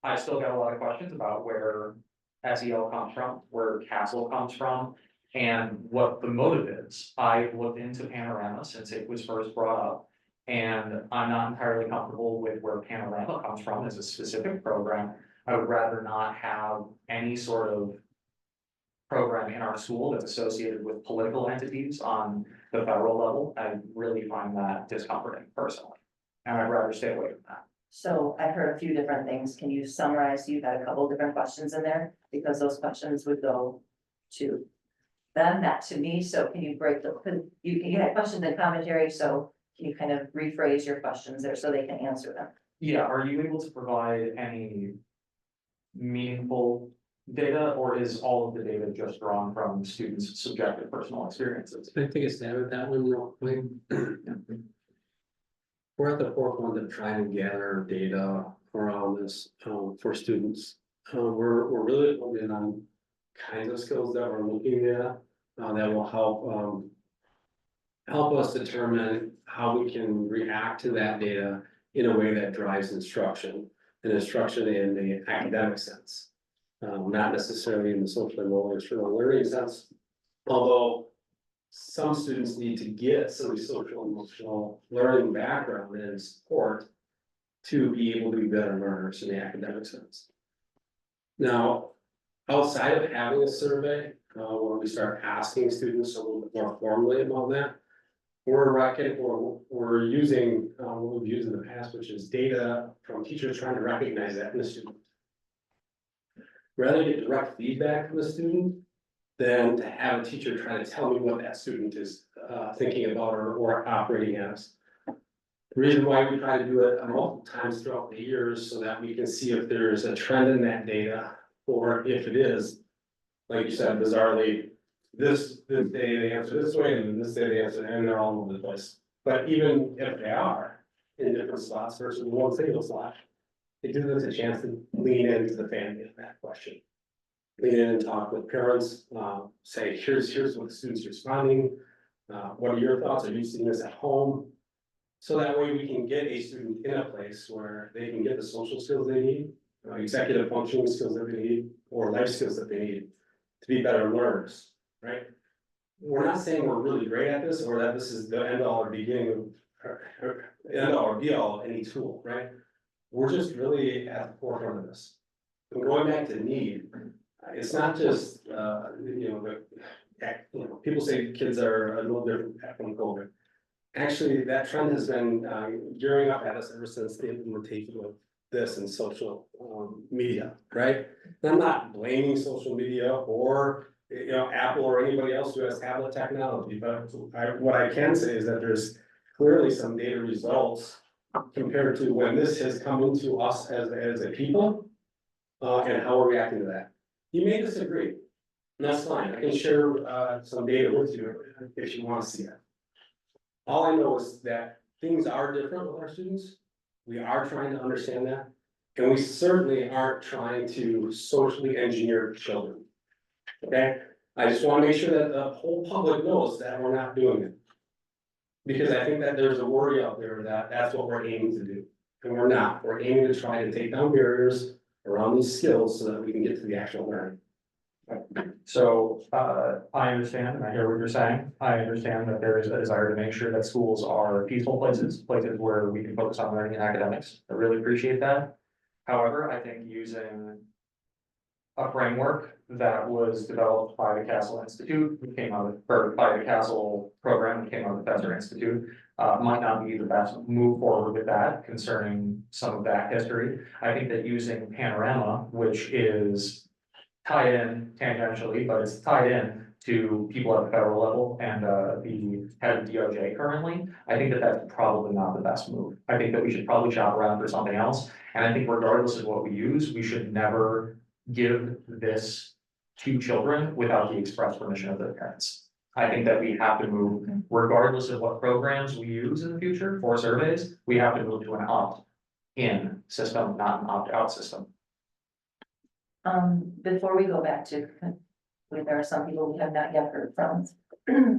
I still got a lot of questions about where SEL comes from, where Castle comes from, and what the motive is. I looked into Panorama since it was first brought up, and I'm not entirely comfortable with where Panorama comes from as a specific program. I would rather not have any sort of program in our school that's associated with political entities on the federal level. I really find that discomforting personally, and I'd rather stay away from that. So I heard a few different things. Can you summarize? You had a couple different questions in there, because those questions would go to them, not to me. So can you break you had questions and commentary, so can you kind of rephrase your questions there so they can answer them? Yeah, are you able to provide any meaningful data, or is all of the data just drawn from students' subjective personal experiences? Can I take a stab at that one real quick? We're at the forefront of trying to gather data around this, for students. We're really focusing on kinds of skills that we're looking at, that will help us determine how we can react to that data in a way that drives instruction, and instruction in the academic sense. Not necessarily in the social emotional learning sense, although some students need to get some social emotional learning background and support to be able to be better learners in the academic sense. Now, outside of having a survey, when we start asking students a little bit more formally about that, we're using what we've used in the past, which is data from teachers trying to recognize that in the student. Rather than get direct feedback from the student than to have a teacher try to tell me what that student is thinking about or operating as. The reason why we try to do it multiple times throughout the years so that we can see if there's a trend in that data, or if it is, like you said, bizarrely, this day they answer this way and this day they answer, and they're all over the place. But even if they are in different slots versus one single slot, it gives us a chance to lean into the family of that question. Lean in and talk with parents, say, here's what the student's responding. What are your thoughts? Are you seeing this at home? So that way we can get a student in a place where they can get the social skills they need, executive functioning skills that they need, or life skills that they need to be better learners, right? We're not saying we're really great at this, or that this is the end all or beginning of, end all or be all of any tool, right? We're just really at the forefront of this. And going back to need, it's not just, people say kids are a little different from COVID. Actually, that trend has been gearing up at us ever since the implementation of this in social media, right? And I'm not blaming social media or Apple or anybody else who has tablet technology, but what I can say is that there's clearly some data results compared to when this has come into us as a people. and how we're reacting to that. You may disagree, and that's fine, I can share, some data with you if you wanna see it. All I know is that things are different with our students, we are trying to understand that, and we certainly aren't trying to socially engineer children. Okay, I just wanna make sure that the whole public knows that we're not doing it. Because I think that there's a worry out there that that's what we're aiming to do, and we're not, we're aiming to try to take down barriers around these skills so that we can get to the actual learning. So, I understand, and I hear what you're saying. I understand that there is a desire to make sure that schools are peaceful places, places where we can focus on learning and academics. I really appreciate that. However, I think using a framework that was developed by the Castle Institute, who came out of, or by the Castle program, that came out of the Fetzer Institute, might not be the best move forward with that concerning some of that history. I think that using Panorama, which is tied in tangentially, but it's tied in to people at the federal level and the head of DOJ currently, I think that that's probably not the best move. I think that we should probably shop around for something else. And I think regardless of what we use, we should never give this to children without the express permission of their parents. I think that we have to move, regardless of what programs we use in the future for surveys, we have to move to an opt-in system, not an opt-out system. Before we go back to, there are some people we have not yet heard from,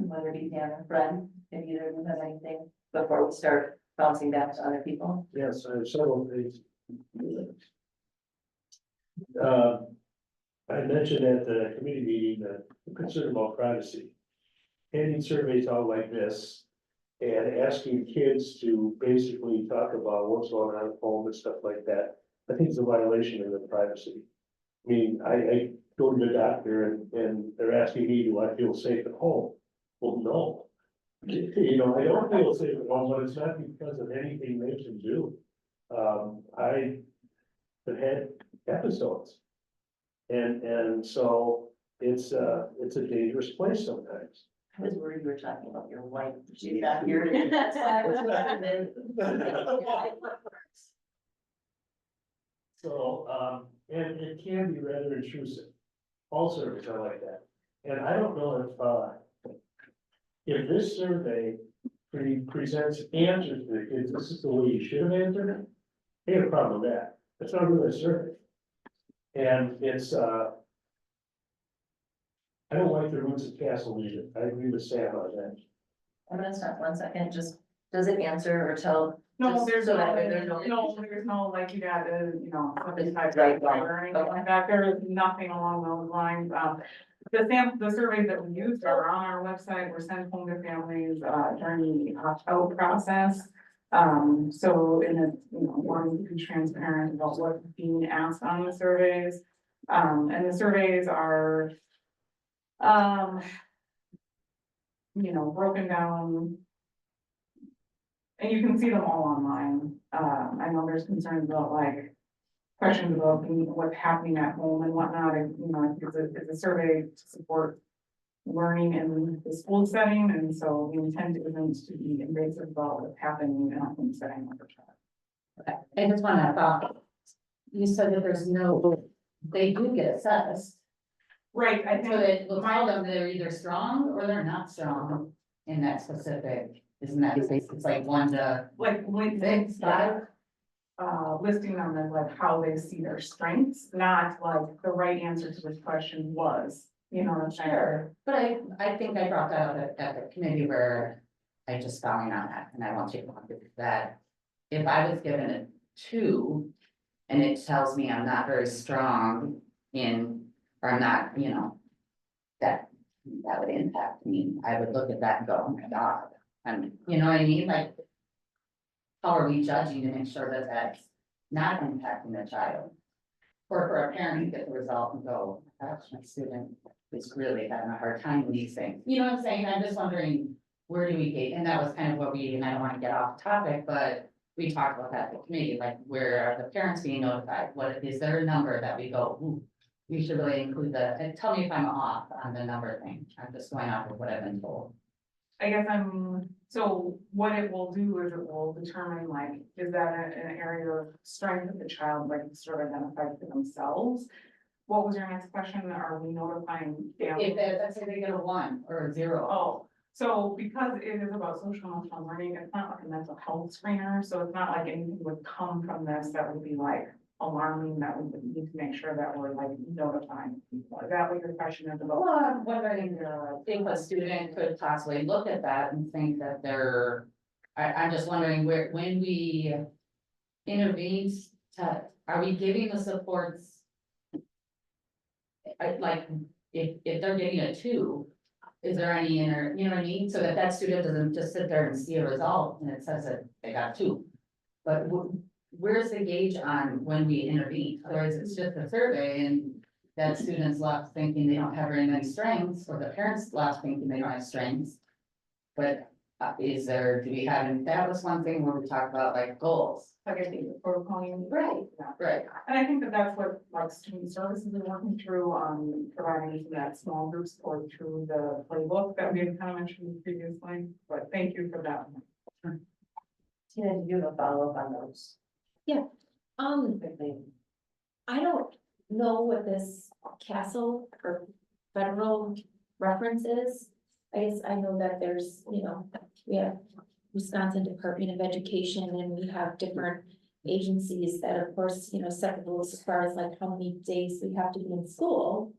whether it be Dan or Fred, if either of them have anything before we start bouncing back to other people. Yes, I have several things. I mentioned at the committee meeting that I'm concerned about privacy. Handing surveys out like this and asking kids to basically talk about what's going on at home and stuff like that, I think it's a violation of their privacy. I mean, I go to the doctor and they're asking me, do I feel safe at home? Well, no. You know, I don't feel safe at home, but it's not because of anything they can do. I have had episodes. And so it's a dangerous place sometimes. I was worried you were talking about your wife, she's not here. That's why I was. So, and it can be rather intrusive. All surveys are like that. And I don't know if this survey presents answers to the kids, this is the way you should have answered it. They have a problem with that. That's not really a survey. And it's, I don't like the roots of Castle either. I agree with Sam on that. I'm gonna stop 1 second, just, does it answer or tell? No, just there's so no, that way there's no, like you gotta, you know, something type Right, of or anything like that, there is nothing along those lines, the surveys that we used are on our website, were sent home to families, during the opt-out process. So in a, you know, wanting to be transparent about what's being asked on the surveys, and the surveys are, you know, broken down. And you can see them all online. I know there's concerns about like questions about what's happening at home and whatnot, and, you know, it's a survey to support learning in the school setting, and so the intent isn't to be invasive about what's happening in a home setting with a child. I just wanna follow. You said that there's no, they do get assessed. Right, I So think, it will tell them they're either strong or they're not strong in that specific, isn't that, it's like 1 to like, when 6, 5? listing them as like how they see their strengths, not like the right answer to this question was, you know what I'm saying? Sure, but I think I brought that up at the committee where I just found on that, and I want you to look at that. If I was given a 2, and it tells me I'm not very strong in, or I'm not, you know, that would impact me, I would look at that and go, oh my God, and you know what I mean, like. How are we judging to make sure that that's not impacting the child? Or for a parent to get the result and go, oh my gosh, my student is really having a hard time with these things. You know what I'm saying? I'm just wondering, where do we get, and that was kind of what we, and I don't want to get off topic, but we talked about that at the committee, like where are the parents being notified? What, is there a number that we go, ooh, we should really include and tell me if I'm off on the number thing. I'm just going off of what I've been told. I guess so what it will do is it will determine like, is that an area of strength of the child, like sort of identified for themselves? What was your next question? Are we notifying families? If they, let's say they get a 1 or a 0. Oh, so because it is about social emotional learning, it's not like a mental health screener, so it's not like anything would come from this that would be like alarming, that we would need to make sure that we're like notifying people. Is that what your question is about? Well, I'm wondering, if a student could possibly look at that and think that they're, I'm just wondering when we intervene, are we giving the supports? Like, if they're getting a 2, is there any you know what I mean? So that student doesn't just sit there and see a result and it says that they got 2. But where's the gauge on when we intervene? Otherwise, it's just a survey and that student's left thinking they don't have very many strengths, or the parents left thinking they don't have strengths. But do we have, that was one thing where we talked about like goals. Like I think the protocol. Right, right. And I think that that's what like student services are working through, providing that small group support through the playbook that we had kind of mentioned previously, but thank you for that. Tina, do you have a follow-up on those? I don't know what this castle or federal reference is. I guess I know that there's, we have Wisconsin Department of Education and we have different agencies that of course, set the rules as far as like how many days we have to be in school.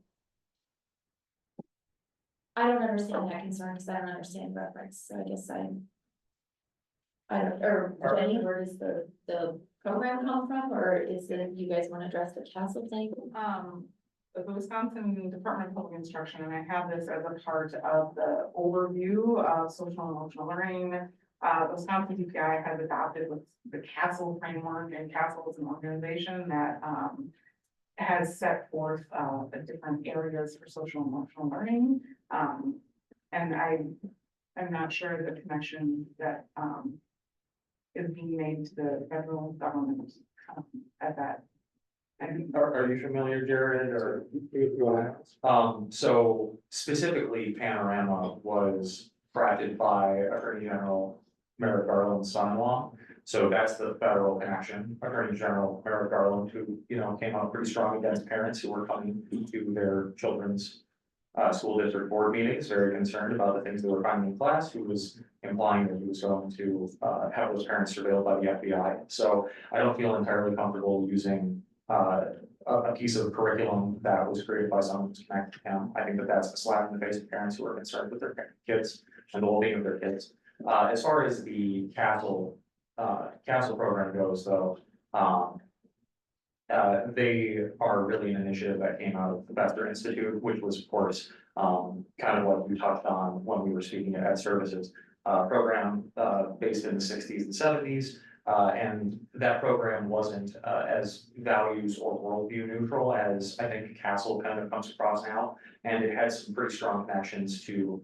I don't understand that concern because I don't understand reference, so I guess Jenny, where does the program come from, or is it you guys want to address the castle thing? The Wisconsin Department of Public Instruction, and I have this as a part of the overview of social and emotional learning. Wisconsin DPI has adopted with the CASEL framework, and CASEL is an organization that has set forth the different areas for social and emotional learning. And I'm not sure the connection that is being made to the federal government at that. Are you familiar, Jared, or? So specifically Panorama was crafted by Attorney General Merrick Garland's son-in-law. So that's the federal connection. Attorney General Merrick Garland, who, came out pretty strong against parents who were coming to their children's school district board meetings, very concerned about the things that were finding in class, who was implying that he was going to have those parents surveilled by the FBI. So I don't feel entirely comfortable using a piece of curriculum that was created by someone who's connected to him. I think that that's a slap in the face of parents who are concerned with their kids and the well-being of their kids. As far as the CASEL program goes, though, they are really an initiative that came out of the Bester Institute, which was, of course, kind of what you touched on when we were speaking at Ed Services, program based in the 60s and 70s. And that program wasn't as values or worldview neutral as I think CASEL kind of comes across now. And it had some pretty strong connections to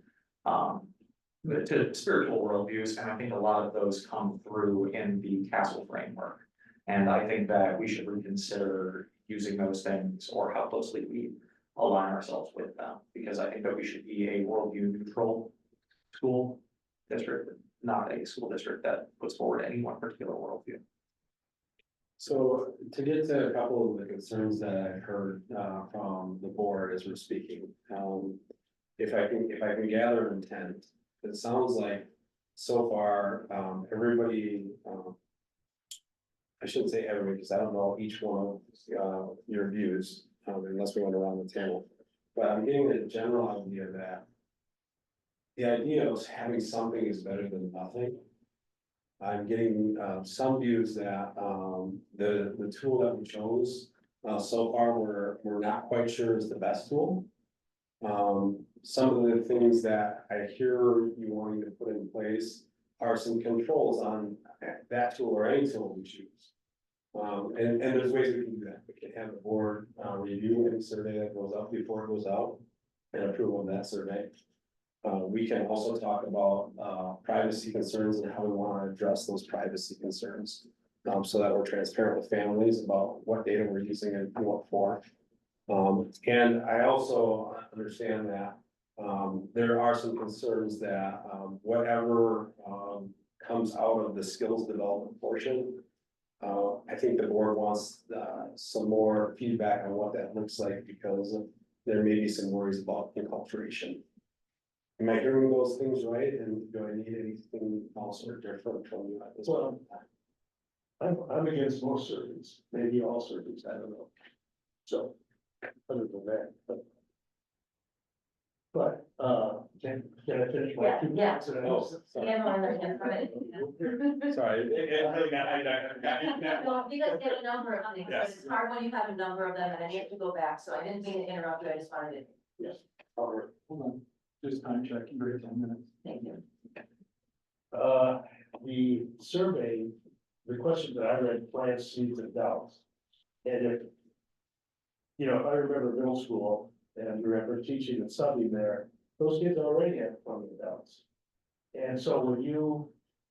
spiritual worldviews. And I think a lot of those come through in the CASEL framework. And I think that we should reconsider using those things or how closely we align ourselves with them. Because I think that we should be a worldview neutral school district, not a school district that puts forward any one particular worldview. So to get to a couple of the concerns that I heard from the board as we're speaking, if I can gather an intent, it sounds like so far everybody, I shouldn't say everybody because I don't know each one of your views unless we went around the table, but I'm getting a general idea that the idea of having something is better than nothing. I'm getting some views that the tool that we chose so far we're not quite sure is the best tool. Some of the things that I hear you wanting to put in place are some controls on that tool or any tool we choose. And there's ways we can do that. We can have the board review any survey that goes up before it goes out and approve of that survey. We can also talk about privacy concerns and how we want to address those privacy concerns. So that we're transparent with families about what data we're using and what for. And I also understand that There are some concerns that, whatever, comes out of the skills development portion. I think the board wants, some more feedback on what that looks like, because there may be some worries about enculturation. Am I hearing those things right, and do I need anything else or different from you at this point? I'm against most surveys, maybe all surveys, I don't know. So, other than that, can I finish my Yeah, two yeah. minutes? And I Oh, know- sorry. Yeah, no, I understand. Sorry, it really got. Well, you guys get a number of things, but Yes. it's hard when you have a number of them, and I need to go back, so I didn't mean to interrupt you, I just wanted to, Yes, all right, hold on, just time checking, very 10 minutes. thank you. The survey, the question that I read, plants, seeds and doubts. And if, if I remember middle school and I remember teaching and studying there, those kids already have plenty of doubts. And so when you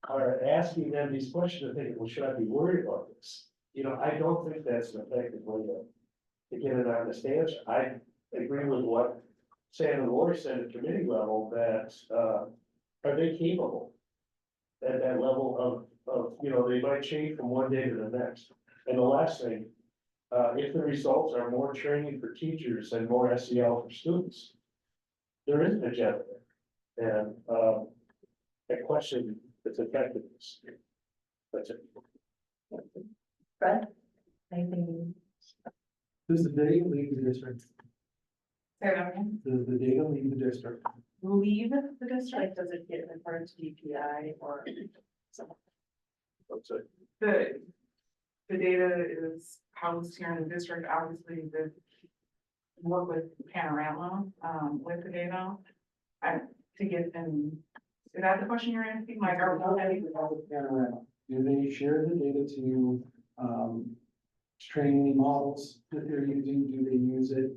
are asking them these questions, they're thinking, well, should I be worried about this? I don't think that's an effective way to get an honest answer. I agree with what Sam and Lori said at committee level, that, are they capable? At that level of, they might change from one day to the next. And the last thing, if the results are more training for teachers and more SEL for students, there is an agenda there. And, a question its effectiveness. That's it. Fred? Anything? Does the data leave the district? Does the data leave the district? Leave the district, does it get referred to DPI or? That's it. The data is housed here in the district, obviously, the work with Panorama, with the data. To get them, is that the question you're asking, like, are we having? Panorama, do they share the data to, train any models that they're using? Do they use it?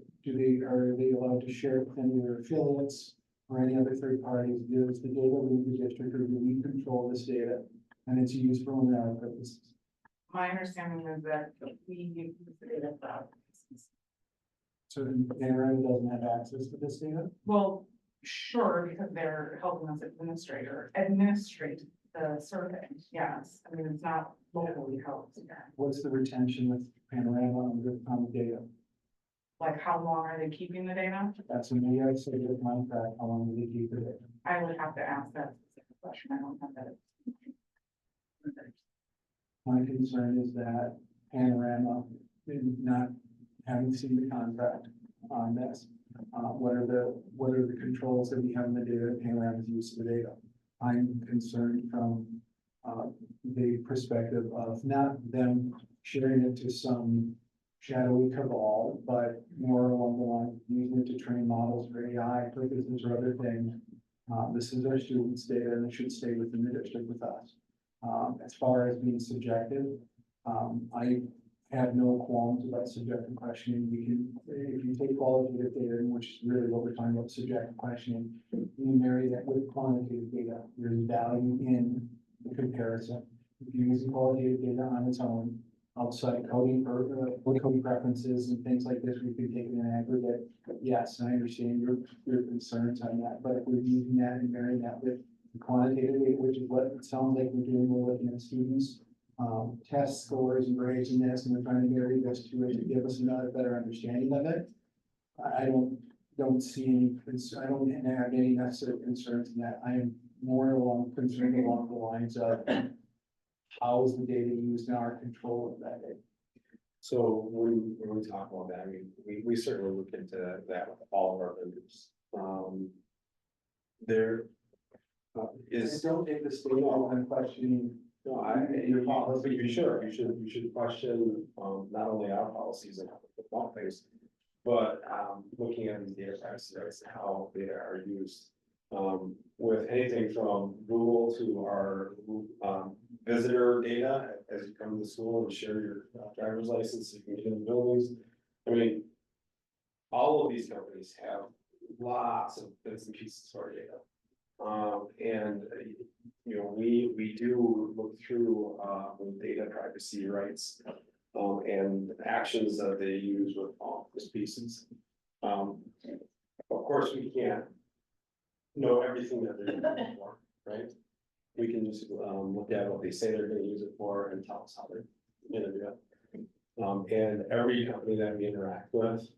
Are they allowed to share it with any of their affiliates or any other third parties? Does the data leave the district, or do we control this data and it's used for one of our purposes? My understanding is that we use the data for our business. So Panorama doesn't have access to this data? Well, sure, because they're helping us administrate the survey, yes, I mean, it's not locally held. What's the retention with Panorama on the data? Like, how long are they keeping the data? That's a New York State contract, how long do they keep the data? I would have to ask that specific question, I don't have that. My concern is that Panorama, not having seen the contract on this, what are the controls that we have in the data, Panorama's use of the data? I'm concerned from, the perspective of not them sharing it to some shadowy cabal, but more along the line, of using it to train models for AI purposes or other things. This is our students' data, and it should stay within the district with us. As far as being subjective, I have no qualms about subjective questioning. If you take qualitative data, which is really what we're talking about, subjective questioning, you marry that with quantitative data, there's value in the comparison. If you're using qualitative data on its own, outside coding coding preferences and things like this, we could take it in aggregate. Yes, I understand your concerns on that, but if we're using that and marrying that with quantitative data, which is what it sounds like we're doing, we're looking at students, test scores and grades in this, and we're trying to marry this to it to give us another better understanding of it. I don't see any, I don't have any necessary concerns in that. I am more concerned along the lines of how is the data used in our control of that data. So when we talk about that, I mean, we certainly look into that with all of our vendors. There is. Don't take the state on questioning. No, your policy, but you should question, not only our policies and all things, but, looking at these data privacy, how they are used. With anything from Google to our, visitor data as you come to the school and share your driver's license, you can get in the buildings. I mean, all of these companies have lots of bits and pieces of our data. And we do look through data privacy rights and actions that they use with all these pieces. Of course, we can't know everything that they're using it for, right? We can just, look at what they say they're gonna use it for and tell us how they're gonna do it. And every company that we interact with,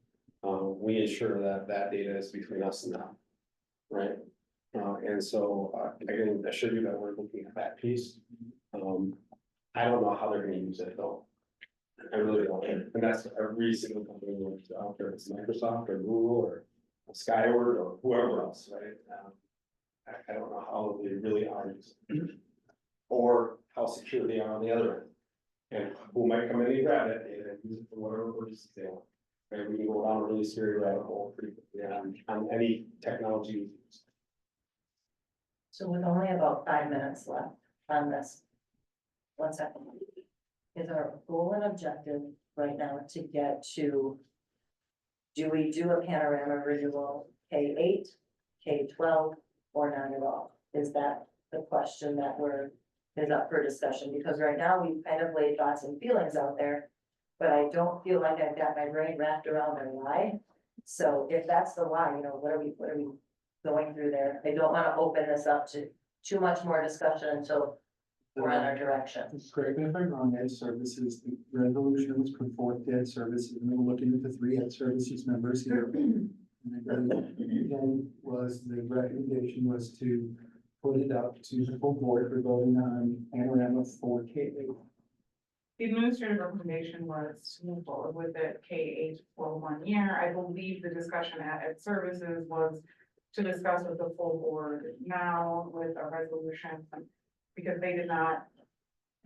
we ensure that that data is between us and them, right? And so, I can assure you that we're looking at that piece. I don't know how they're gonna use it though. I really don't, and that's every single company that's out there, it's Microsoft or Google or Skyward or whoever else, right? I don't know how they really are using it. Or how secure they are on the other end. And who might come in and grab that data and use it for whatever purposes they want. Right, we can go down a really scary rabbit hole pretty quickly on any technology. we use. So with only about 5 minutes left on this. 1 second. Is our goal and objective right now to get to? Do we do a panorama visual K-8, K-12, or none at all? Is that the question that is up for discussion? Because right now we've kind of laid thoughts and feelings out there. But I don't feel like I've got my brain wrapped around the why. So if that's the why, what are we going through there? I don't want to open this up to too much more discussion until we're on our direction. Correct me if I'm wrong, Ed Services, the resolution was put forth to Ed Services, and we're looking at the 3 Ed Services members here. And again, the recommendation was to put it up to the full board for voting on panorama for K-8. The administrative recommendation was to move forward with it K-8 for 1 year. I believe the discussion at Ed Services was to discuss with the full board now with a resolution. Because they did not,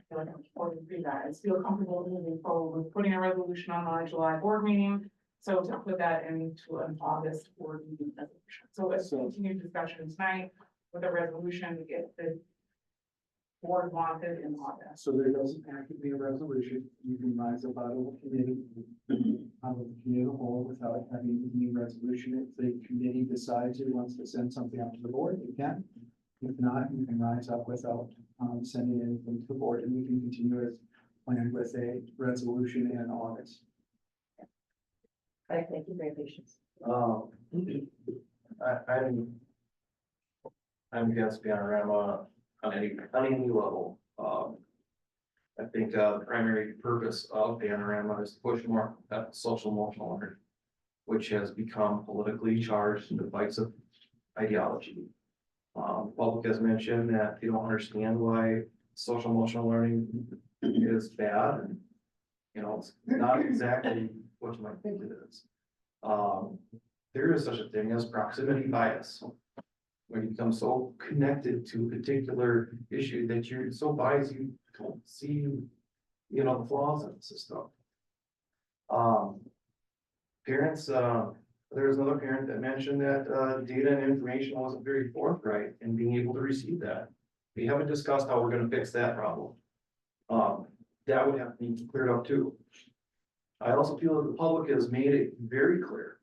I feel like I'm supposed to do that, feel comfortable moving forward with putting a resolution on our July board meeting. So to put that into an August board meeting resolution. So it's continued discussion tonight with a resolution if the board wanted in August. So there doesn't have to be a resolution, you can rise up out of the committee, out of the committee whole without having any resolution. If the committee decides it wants to send something up to the board, it can. If not, you can rise up without sending anything to the board, and we can continue as planned with a resolution in August. Okay, thank you for your patience. I'm against panorama on any level. I think the primary purpose of panorama is to push more social emotional learning, which has become politically charged in the fights of ideology. Public has mentioned that they don't understand why social emotional learning is bad, and it's not exactly what you might think it is. There is such a thing as proximity bias. When you become so connected to a particular issue that you're so biased, you don't see, the flaws in the system. Parents, there was another parent that mentioned that data and information wasn't very forthright in being able to receive that. We haven't discussed how we're gonna fix that problem. That would have to be cleared up too. I also feel that the public has made it very clear,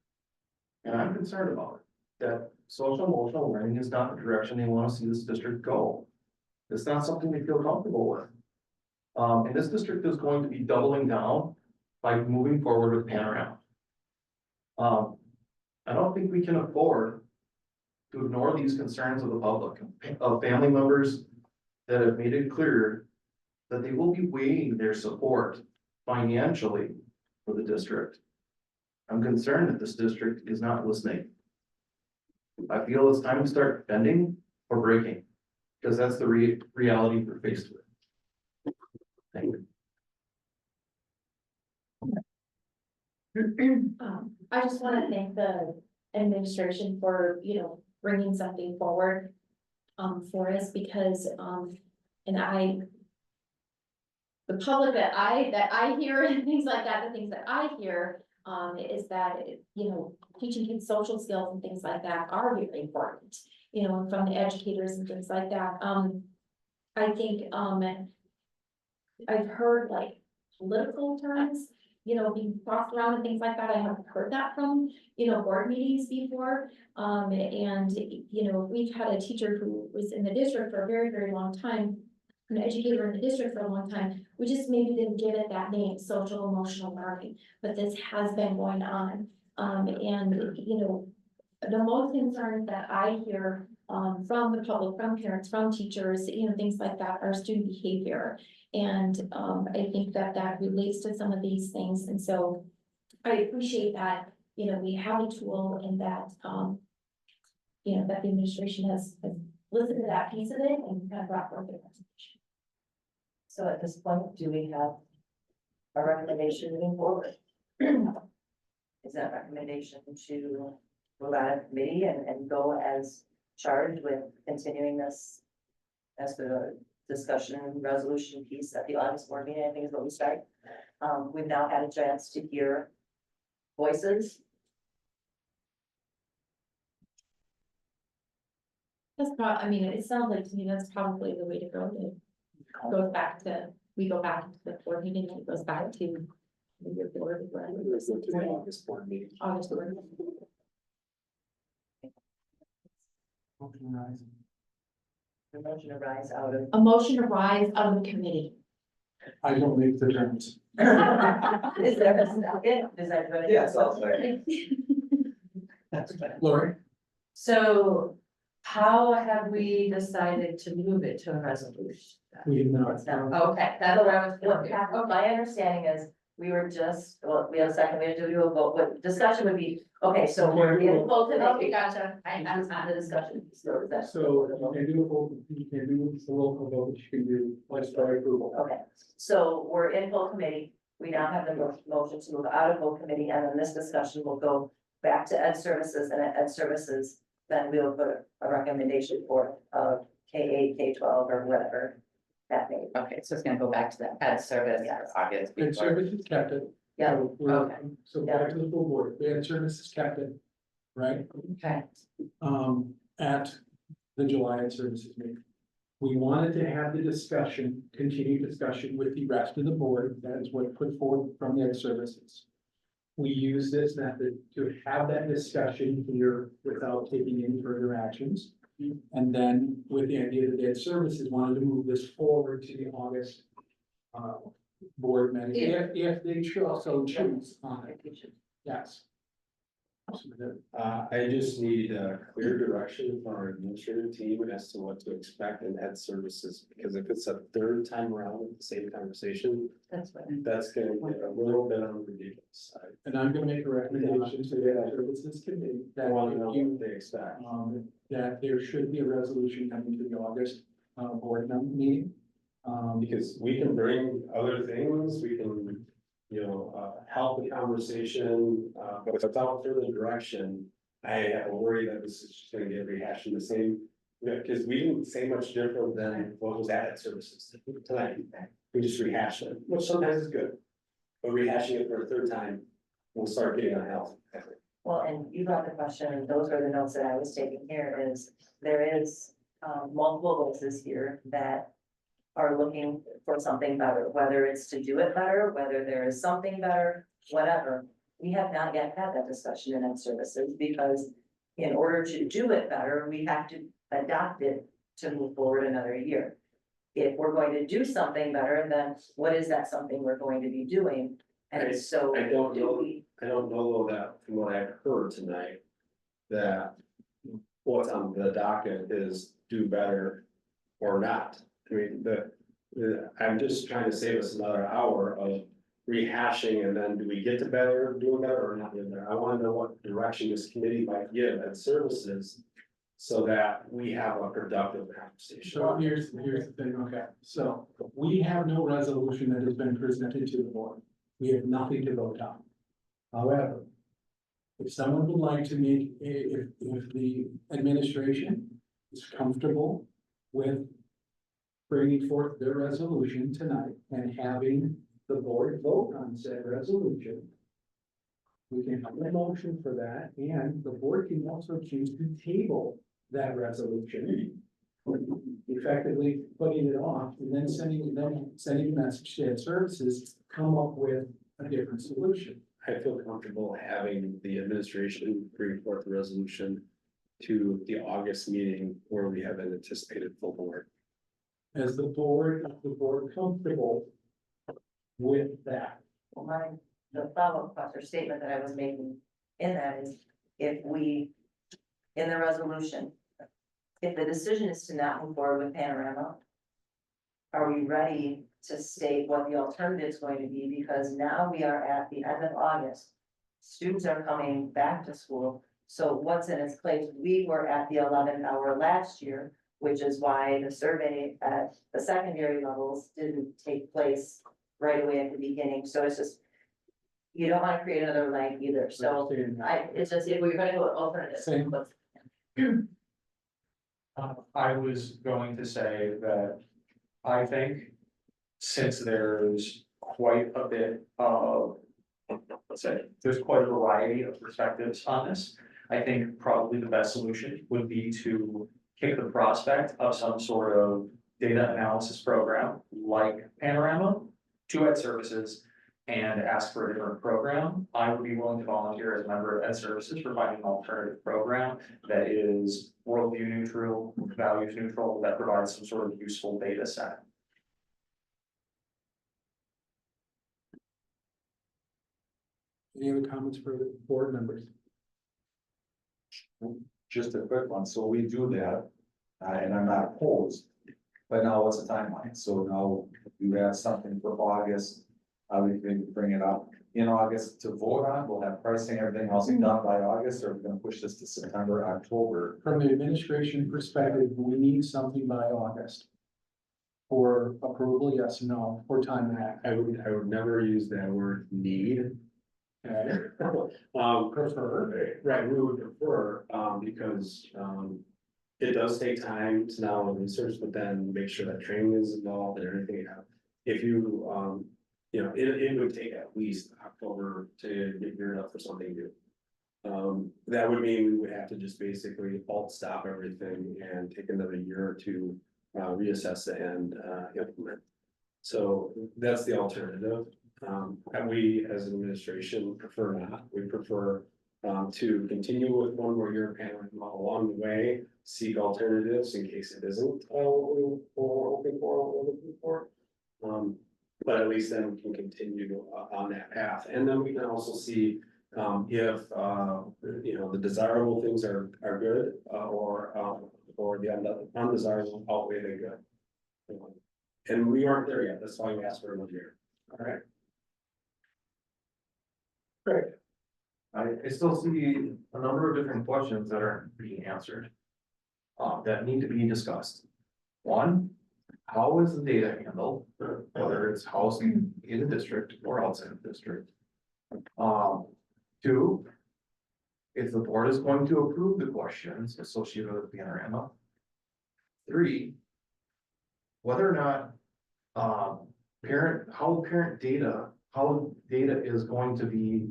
and I'm concerned about it, that social emotional learning is not the direction they want to see this district go. It's not something they feel comfortable with. And this district is going to be doubling down by moving forward with panorama. I don't think we can afford to ignore these concerns of the public, of family members that have made it clear that they will be weighing their support financially for the district. I'm concerned that this district is not listening. I feel it's time to start bending or breaking, because that's the reality we're faced with. Thank you. I just want to thank the administration for, bringing something forward for us because, the public that I hear and things like that, the things that I hear is that, teaching kids social skills and things like that are really important, and from the educators and things like that. I think, I've heard like political terms, being crossed around and things like that. I haven't heard that from, board meetings before. And, we've had a teacher who was in the district for a very, very long time, an educator in the district for a long time. We just maybe didn't give it that name, social emotional learning, but this has been going on. And, the most concerns that I hear from the public, from parents, from teachers, things like that, our student behavior. And, I think that that relates to some of these things, and so I appreciate that, we have a tool and that, that the administration has listened to that piece of it and kind of brought forth their presentation. So at this point, do we have a recommendation moving forward? Is that recommendation to go out of committee and go as charged with continuing this as the discussion and resolution piece at the August board meeting? I think is what we start. We've now had a chance to hear voices. That's it sounds like to me that's probably the way to go. We go back to the board meeting and it goes back to your board. August board meeting. August board. The motion to rise out of. A motion to rise out of the committee. I don't make the terms. Is there a second? Is that good? Yes, I'll second. Lori? So how have we decided to move it to a resolution? We did not. Okay, that's what I was, my understanding is, we were just, well, we have a second, we have to do a vote, but discussion would be, okay, so we're in full today. Gotcha. I'm on the discussion, so is that. So you can do a vote, you can do a local vote, you can do voice by approval. Okay, so we're in full committee, we now have the motion to move out of full committee, and then this discussion will go back to Ed Services, and at Ed Services, then we'll put a recommendation for, K8, K12, or whatever that may. Okay, so it's gonna go back to the Ed Service for August. And services kept it. Yeah, So we're- okay. So back to the full board, we had services kept it, right? Okay, At the July Ed Services meeting. We wanted to have the discussion, continued discussion with the rest of the board, that is what put forward from the Ed Services. We use this method to have that discussion here without taking any further actions. And then with the idea that the Ed Services wanted to move this forward to the August board meeting, if they so choose on it, yes. I just need a clear direction from our administrative team as to what to expect in Ed Services, because if it's a third time around with the same conversation, that's what. that's gonna get a little bit on the ridiculous side. And I'm gonna make a recommendation to the Ed Services committee I that wanna know if you what they expect. that there should be a resolution coming to the August board meeting. Because we can bring other things, we can, help the conversation, but without further direction. I have a worry that this is just gonna get rehashed in the same, because we didn't say much different than what was added services tonight. We just rehashed it, which sometimes is good. But rehashing it for a third time, we'll start getting unhealthy. well, and you brought the question, and those are the notes that I was taking here, is there is, multiple voices here that are looking for something better, whether it's to do it better, whether there is something better, whatever. We have not yet had that discussion in Ed Services, because in order to do it better, we have to adopt it to move forward another year. If we're going to do something better, then what is that something we're going to be doing? And so I don't do know. we, I don't know though that from what I've heard tonight, that what's on the docket is do better or not. I mean, I'm just trying to save us another hour of rehashing, and then do we get to better, doing better or not doing better? I wanna know what direction this committee might give at services so that we have a productive conversation. So here's the thing, okay, so we have no resolution that has been presented to the board. We have nothing to vote on. However, if someone would like to make, if the administration is comfortable with bringing forth their resolution tonight and having the board vote on said resolution, we can have a motion for that, and the board can also choose to table that resolution, effectively putting it off, and then sending a message to Ed Services, come up with a different solution. I feel comfortable having the administration bring forth the resolution to the August meeting where we have an anticipated full board. Is the board comfortable with that? well, the follow-up question or statement that I was making in that is, if we, in the resolution, if the decision is to not move forward with Panorama, are we ready to state what the alternative is going to be? Because now we are at the end of August. Students are coming back to school, so what's in its place? We were at the 11th hour last year, which is why the survey at the secondary levels didn't take place right away at the beginning, so it's just, you don't wanna create another lag either, so it's just, if we're gonna go with alternatives. Same. let's- I was going to say that I think since there's quite a bit of, let's say, there's quite a variety of perspectives on this, I think probably the best solution would be to kick the prospect of some sort of data analysis program like Panorama to Ed Services and ask for a different program. I would be willing to volunteer as a member of Ed Services for finding an alternative program that is worldview neutral, values neutral, that provides some sort of useful data set. Any other comments for the board members? Just a quick one, so we do that, and I'm not opposed, but now what's the timeline? So now you have something for August, we can bring it up in August to vote on, we'll have pricing, everything else done by August, or we're gonna push this to September, October. From the administration perspective, we need something by August. For approval, yes, no, for time and act. I would never use that word need. Okay. Prefer. Right, we would prefer, because, it does take time to not only research, but then make sure that training is involved and everything. If you, it would take at least October to get geared up for something new. That would mean we would have to just basically alt stop everything and take another year or two, reassess it and, implement. So that's the alternative. And we, as an administration, prefer not. We prefer to continue with one more year Panorama along the way, seek alternatives in case it isn't what we're hoping for, what we're looking for. But at least then we can continue on that path. And then we can also see if the desirable things are good or the undesirable outweigh the good. And we aren't there yet. That's why we asked for another year. All right. Great. I still see a number of different questions that aren't being answered. That need to be discussed. One, how is the data handled, whether it's housing in the district or outside the district? Two, if the board is going to approve the questions associated with Panorama. Three, whether or not, how data is going to be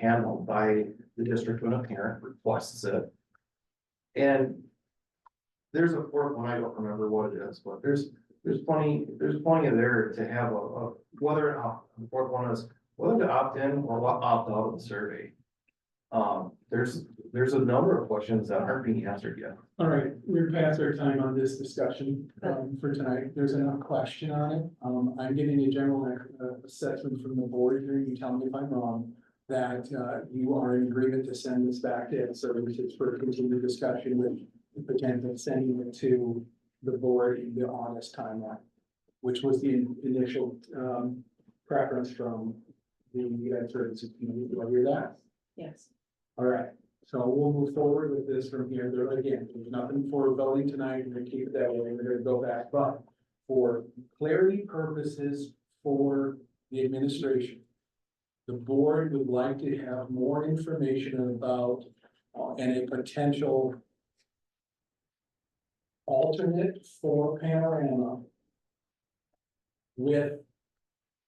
handled by the district when a parent requests it. And there's a fourth one, I don't remember what it is, but there's plenty of there to have whether, the fourth one is whether to opt in or opt out of the survey. There's a number of questions that aren't being answered yet. All right, we're past our time on this discussion, for tonight. There's enough question on it. I'm getting a general assessment from the board here. You tell me if I'm wrong. That, you are in agreement to send this back to Ed Services for continued discussion with the potential of sending it to the board in the August timeline. Which was the initial, preference from the Ed Services committee. Do I hear that? Yes. All right, so we'll move forward with this from here. There again, there's nothing for voting tonight. We're gonna keep it that way. We're gonna go back, but for clarity purposes for the administration. The board would like to have more information about and a potential alternate for Panorama with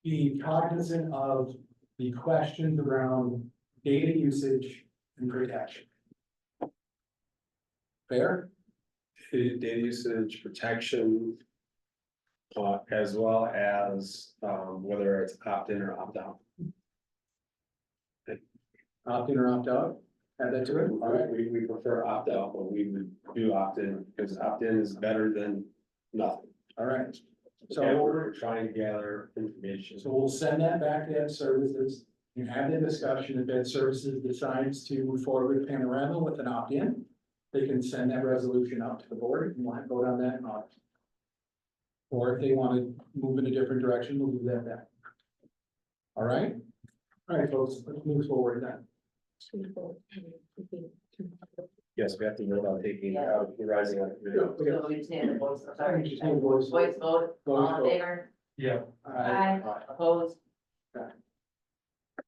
being cognizant of the questions around data usage and protection. Fair? Data usage, protection. As well as whether it's opt-in or opt-out. Opt in or opt out? Add that to it? All right. We prefer opt-out, but we would do opt-in because opt-in is better than nothing. All right. So So we're trying to gather information. So we'll send that back to Ed Services. You have the discussion if Ed Services decides to move forward with Panorama with an opt-in. they can send that resolution out to the board and we'll have vote on that in August. Or if they want to move in a different direction, we'll do that then. All right? All right, folks, let's move forward then. Yes, we have to know about taking out the rising up. So we just need a voice, sorry. Just need a voice vote. Voice vote, all in favor? Yeah. Aye. Opposed?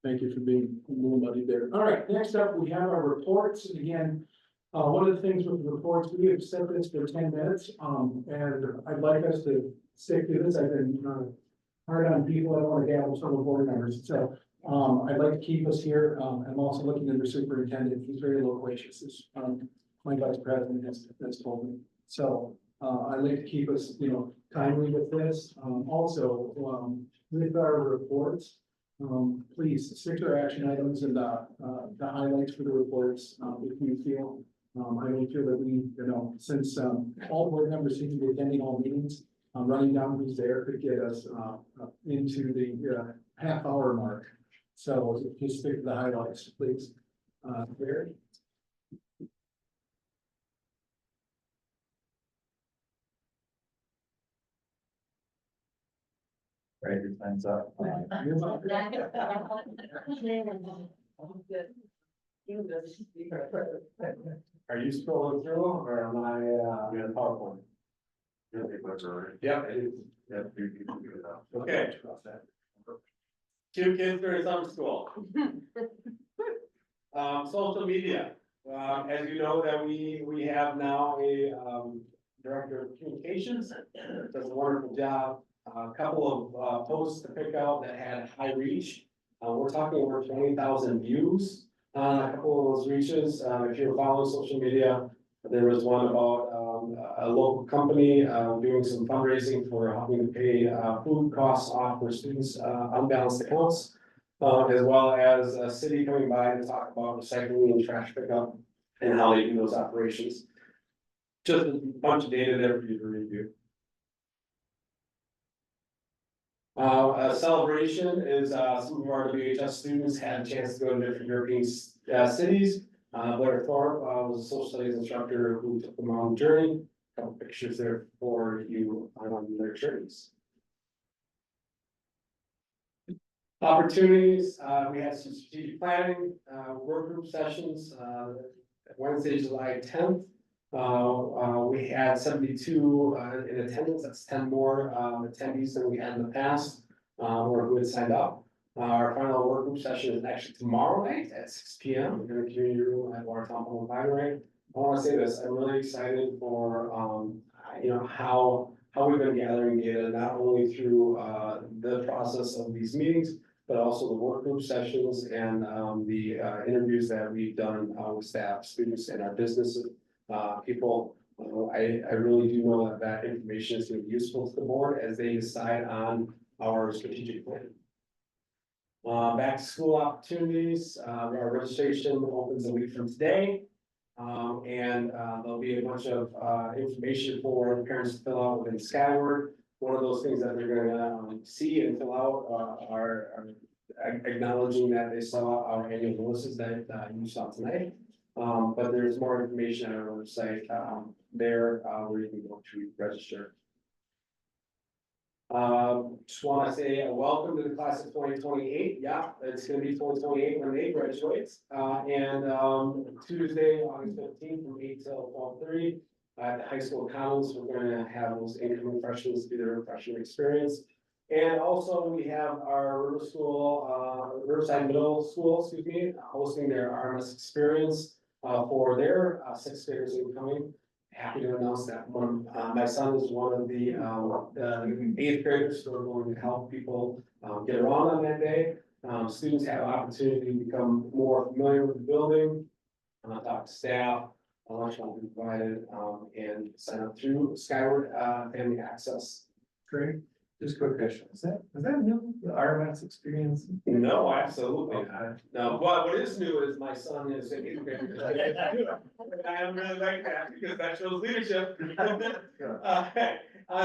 Thank you for being a little muddy there. All right, next up, we have our reports. And again, one of the things with the reports, we have set this for 10 minutes. And I'd like us to stick to this. I've been hard on people. I don't want to gavel some of the board members. So I'd like to keep us here. I'm also looking at the superintendent. He's very loquacious. As, my vice president has told me. So I'd like to keep us, timely with this. Also, with our reports, please stick to our action items and the highlights for the reports, if you feel. I don't feel that we, since all board members seem to be attending all meetings, running down who's there could get us into the half-hour mark. So just stick to the highlights, please. Barry? Right, your time's up. Are you scrolling through or am I, in PowerPoint? Yep, it is. Okay. Two kids during summer school. Social media, as you know, that we have now a, director of communications, does a wonderful job. A couple of posts to pick out that had high reach. We're talking over 20,000 views on a couple of those reaches. If you're following social media, there was one about a local company doing some fundraising for helping to pay food costs off for students' unbalanced accounts, as well as a city coming by to talk about recycling and trash pickup and how they do those operations. Just a bunch of data there for you to review. A celebration is some of our WHS students had a chance to go to different European cities. Blair Thorpe was a social studies instructor who took them on a journey. A couple pictures there for you on their journeys. Opportunities, we had some strategic planning, work group sessions, Wednesday, July 10th. We had 72 in attendance, that's 10 more attendees than we had in the past, or who had signed up. Our final work group session is actually tomorrow night at 6 p.m. in the community room at Watertown Public Library. I want to say this, I'm really excited for how we've been gathering data, not only through the process of these meetings, but also the work group sessions and the interviews that we've done with staff, students, and our business people. I really do know that that information is going to be useful to the board as they decide on our strategic plan. Back to school opportunities, our registration opens a week from today. And there'll be a bunch of information for parents to fill out within Skyward. One of those things that they're gonna see and fill out are acknowledging that they saw our annual notices that you saw tonight. But there's more information on our website there where you can go to register. Just want to say welcome to the class of 2028. Yeah, it's going to be 2028 when they graduate. And Tuesday, August 15th from 8 till 12:30 at the high school commons, we're going to have those incoming freshmen do their freshman experience. And also we have our Riverside Middle School, hosting their RMS experience for their sixth graders incoming. Happy to announce that my son is one of the eighth graders, so we're going to help people get around on that day. Students have opportunity to become more familiar with the building, talk to staff, lunch will be provided, and sign up through Skyward Family Access. Great. Just a quick question. Is that new, the RMS experience? No, absolutely not. No, what is new is my son is an eighth grader. I really like that because that shows leadership.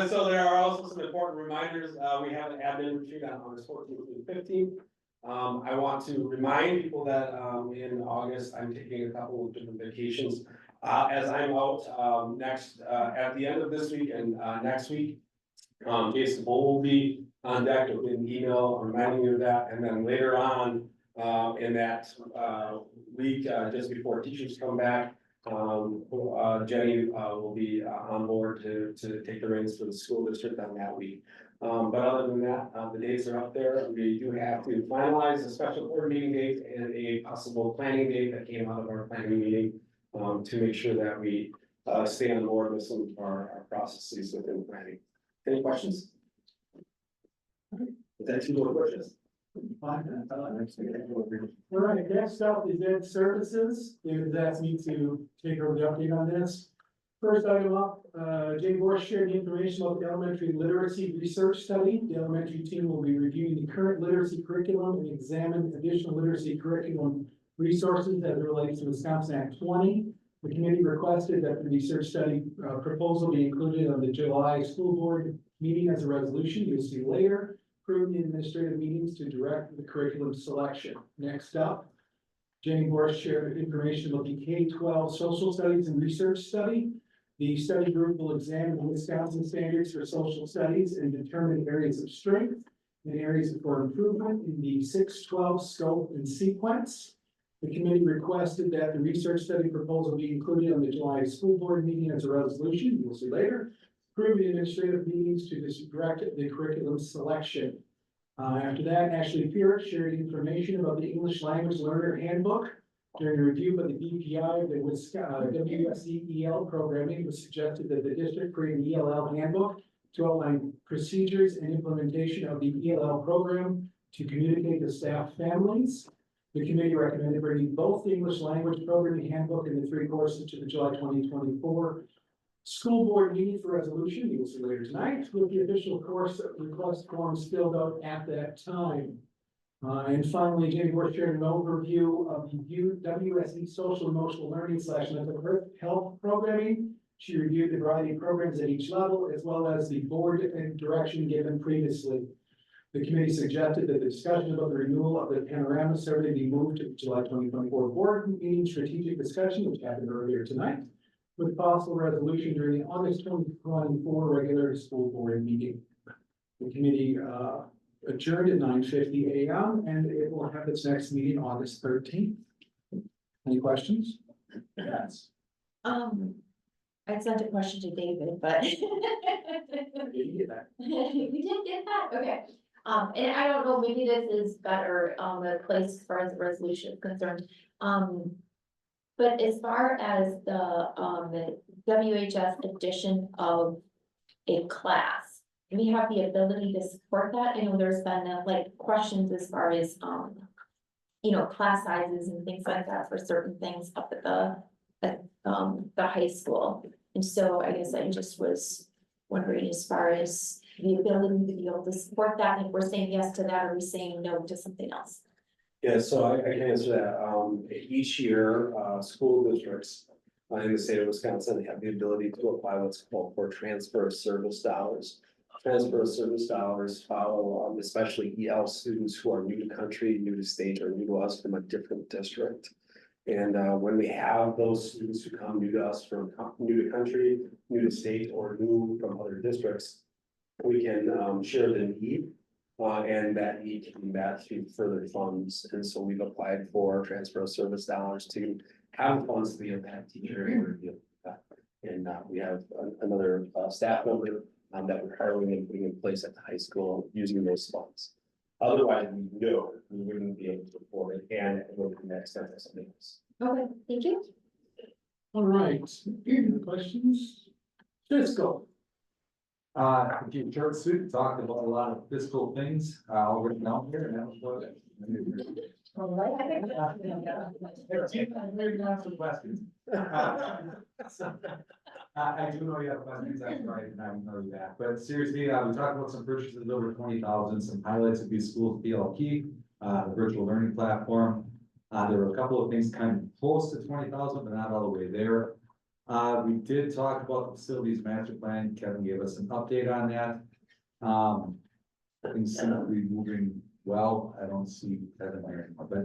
So there are also some important reminders. We have an admin retreat on August 14th through 15th. I want to remind people that in August, I'm taking a couple of different vacations. as I'm out, next, at the end of this week and, next week. Jason Bull will be on deck with an email reminding you of that, and then later on, in that, week, just before teachers come back. Jenny, will be on board to take the reins for the school district on that week. But other than that, the dates are up there. We do have to finalize a special board meeting date and a possible planning date that came out of our planning meeting. To make sure that we, stay on board with some of our processes within planning. Any questions? That's two more questions. All right, next up is Ed Services. David asked me to take over the update on this. First item up, Jay Borsch shared the information about the elementary literacy research study. The elementary team will be reviewing the current literacy curriculum and examine additional literacy curriculum resources as it relates to Wisconsin Act 20. The committee requested that the research study proposal be included on the July school board meeting as a resolution. You'll see later. Approve the administrative meetings to direct the curriculum selection. Next up, Jenny Borsch shared information about the K-12 social studies and research study. The study group will examine the Wisconsin standards for social studies and determine areas of strength and areas for improvement in the 6-12 scope and sequence. The committee requested that the research study proposal be included on the July school board meeting as a resolution. You'll see later. Approve the administrative meetings to direct the curriculum selection. After that, Ashley Pierce shared information about the English Language Learner Handbook. During a review by the BPI of the WSE EL programming, it was suggested that the district create an ELL handbook to outline procedures and implementation of the ELL program to communicate to staff families. The committee recommended bringing both the English Language Programming Handbook and the 3 courses to the July 2024 school board meeting for resolution. You will see later tonight with the official course request forms filled out at that time. And finally, Jenny Borsch shared an overview of the WSE social emotional learning / mental health programming. She reviewed the variety of programs at each level, as well as the board and direction given previously. The committee suggested that the discussion about the renewal of the panorama survey be moved to the July 2024 board meeting strategic discussion, which happened earlier tonight, with possible resolution during the August 2024 regular school board meeting. The committee adjourned at 9:50 a.m. and it will have its next meeting August 13th. Any questions? Yes. I sent a question to David, but. You get that. We did get that, okay. And I don't know, maybe this is better, the place as far as the resolution is concerned. But as far as the WHS addition of a class, we have the ability to support that. I know there's been like questions as far as, class sizes and things like that for certain things up at the high school. And so I guess I just was wondering as far as the ability to be able to support that, and if we're saying yes to that, or are we saying no to something else? Yeah, so I can answer that. Each year, school districts in the state of Wisconsin have the ability to apply what's called for transfer of service dollars. Transfer of service dollars follow, especially EL students who are new to country, new to state, or new to us from a different district. And when we have those students who come new to us from new to country, new to state, or new from other districts, we can share the need. And that need can be met through further funds, and so we've applied for transfer of service dollars to have funds to be able to have teacher review that. And we have another staff member that we're hiring and putting in place at the high school using those funds. Otherwise, we wouldn't be able to afford it, and it would be next step as something else. Okay, thank you. All right, any questions? Fiscal. Keep short suit, talked about a lot of fiscal things, all written out here, and that was about it. Some questions. I do know you have questions, I'm sorry, I didn't know that, but seriously, we talked about some purchases over 20,000, some highlights of these schools, PLP, the virtual learning platform. There were a couple of things kind of close to 20,000, but not all the way there. We did talk about the facilities master plan. Kevin gave us an update on that. Things seem to be moving well. I don't see Kevin there anymore, but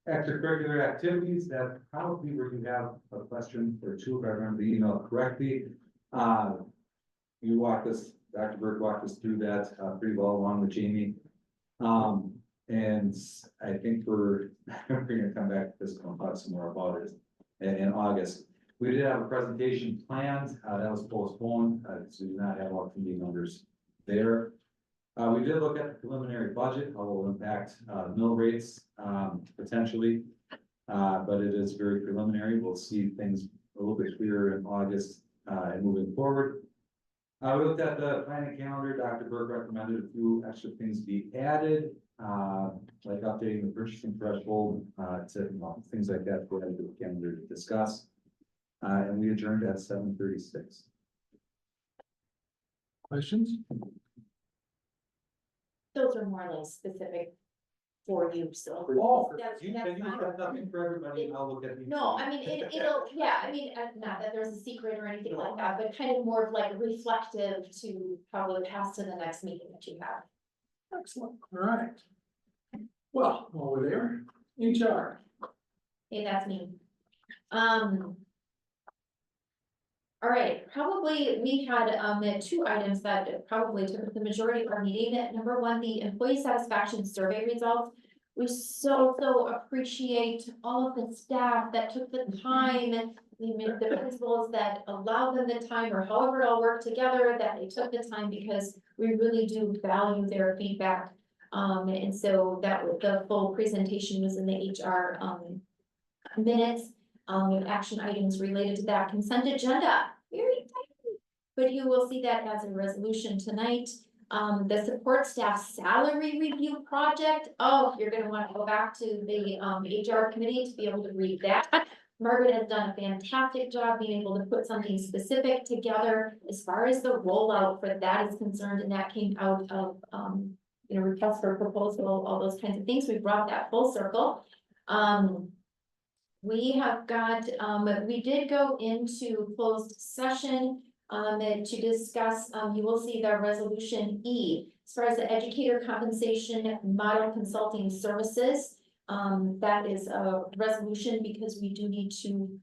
extracurricular activities, that probably where you have a question or two, if I remember the email correctly. You walked us, Dr. Burke walked us through that, pretty well along with Jamie. And I think we're gonna come back to this and talk some more about it in August. We did have a presentation planned, that was postponed, so we do not have all committee members there. We did look at the preliminary budget, how it will impact, mill rates, potentially. But it is very preliminary. We'll see things a little bit clearer in August, and moving forward. We looked at the planning calendar. Dr. Burke recommended a few extra things be added, like updating the purchasing threshold, things like that for the calendar to discuss. And we adjourned at 7:36. Questions? Those are more or less specific for you, so. Oh, That's- you that's have fine. nothing for everybody, and I'll look at. No, I mean, it'll, yeah, I mean, not that there's a secret or anything like that, but kind of more of like reflective to probably pass to the next meeting that you have. Excellent, all right. Well, while we're there, HR. Hey, that's me. All right, probably we had, the two items that probably took up the majority of our meeting. Number one, the employee satisfaction survey results. We so appreciate all of the staff that took the time and the principals that allowed them the time, or however it all worked together, that they took the time, because we really do value their feedback. And so that the full presentation was in the HR, minutes, action items related to that consent agenda, very tiny. But you will see that as a resolution tonight. The support staff salary review project, oh, you're gonna wanna go back to the, HR committee to be able to read that. Margaret has done a fantastic job being able to put something specific together as far as the rollout for that is concerned, and that came out of, request for proposal, all those kinds of things. We brought that full circle. We have got, we did go into closed session, to discuss, you will see the resolution E. As far as the educator compensation model consulting services, that is a resolution because we do need to,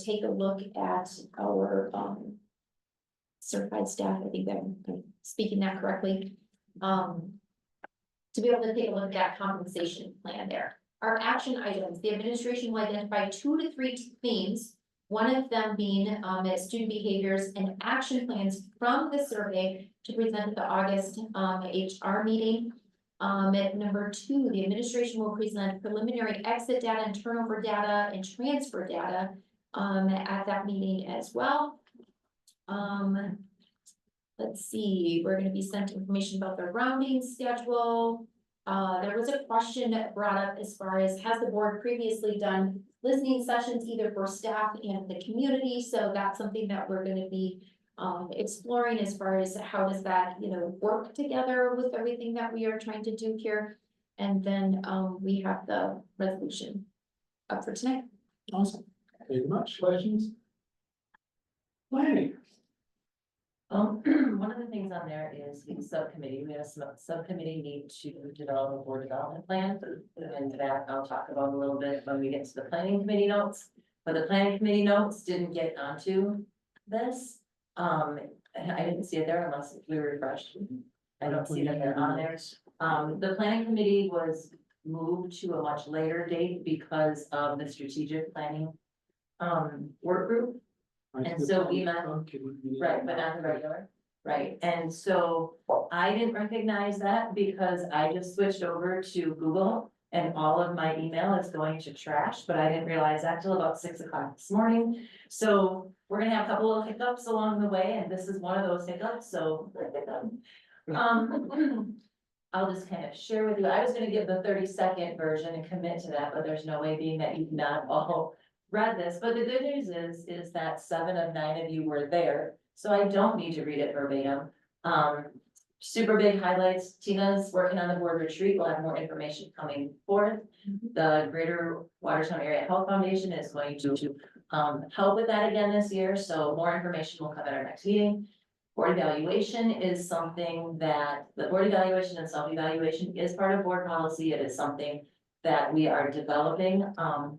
take a look at our, certified staff. I think that I'm speaking that correctly. To be able to take a look at that compensation plan there. Our action items, the administration will identify 2 to 3 themes, one of them being student behaviors and action plans from the survey to present at the August HR meeting. At number 2, the administration will present preliminary exit data and turnover data and transfer data at that meeting as well. Let's see, we're going to be sent information about the rounding schedule. There was a question brought up as far as, has the board previously done listening sessions either for staff and the community? So that's something that we're going to be exploring as far as how does that, work together with everything that we are trying to do here. And then we have the resolution up for tonight. Awesome. Thank you much. Questions? Planning. One of the things on there is the subcommittee. We have a subcommittee need to develop a board development plan. And that I'll talk about a little bit when we get to the planning committee notes. But the planning committee notes didn't get onto this. I didn't see it there unless we refreshed. I don't see that they're on there. The planning committee was moved to a much later date because of the strategic planning work group. And so we met, right, but not the regular, right, and so I didn't recognize that because I just switched over to Google. And all of my email is going to trash, but I didn't realize that till about 6 o'clock this morning. So we're gonna have a couple of hiccups along the way, and this is one of those hiccups, so. I'll just kind of share with you, I was gonna give the 30-second version and commit to that, but there's no way, being that you've not all read this, but the good news is that 7 of 9 of you were there, so I don't need to read it verbatim. Super big highlights, Tina's working on the board retreat, we'll have more information coming forth. The Greater Watertown Area Health Foundation is going to help with that again this year, so more information will come at our next meeting. Board evaluation is something that, the board evaluation and self-evaluation is part of board policy. It is something that we are developing,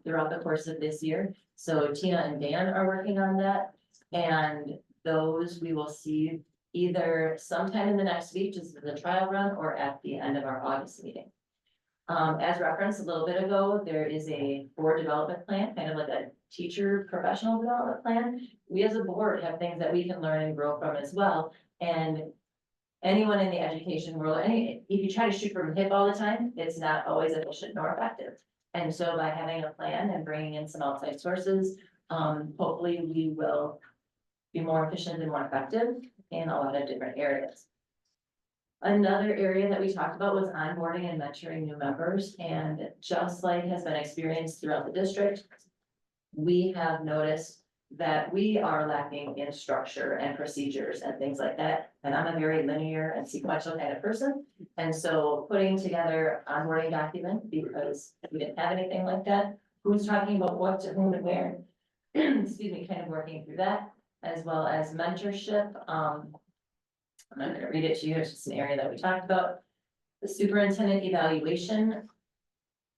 throughout the course of this year. So Tina and Dan are working on that, and those we will see either sometime in the next week, just as a trial run, or at the end of our August meeting. As referenced a little bit ago, there is a board development plan, kind of like a teacher professional development plan. We as a board have things that we can learn and grow from as well, and anyone in the education world, if you try to shoot from the hip all the time, it's not always efficient nor effective. And so by having a plan and bringing in some outside sources, hopefully we will be more efficient and more effective in a lot of different areas. Another area that we talked about was onboarding and mentoring new members, and just like has been experienced throughout the district, we have noticed that we are lacking in structure and procedures and things like that. And I'm a very linear and sequential kind of person. And so putting together onboarding document, because we didn't have anything like that, who's talking about what to whom and where, excuse me, kind of working through that, as well as mentorship. I'm not gonna read it to you, it's just an area that we talked about. The superintendent evaluation.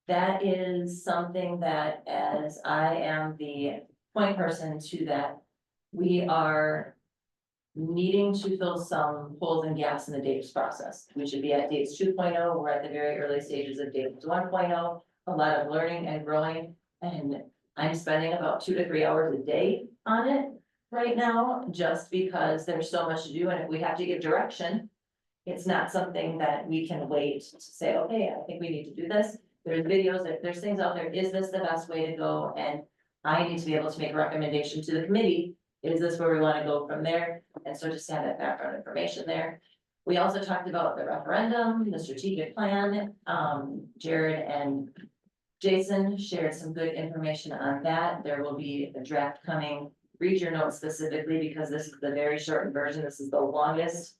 That is something that, as I am the point person to that, we are needing to fill some holes and gaps in the DAPES process. We should be at DAPES 2.0, we're at the very early stages of DAPES 1.0, a lot of learning and growing, and I'm spending about 2 to 3 hours a day on it right now, just because there's so much to do, and if we have to give direction, it's not something that we can wait to say, okay, I think we need to do this. There's videos, there's things out there, is this the best way to go? And I need to be able to make a recommendation to the committee, is this where we wanna go from there? And so just have that background information there. We also talked about the referendum, the strategic plan, Jared and Jason shared some good information on that. There will be a draft coming. Read your notes specifically, because this is the very shortened version. This is the longest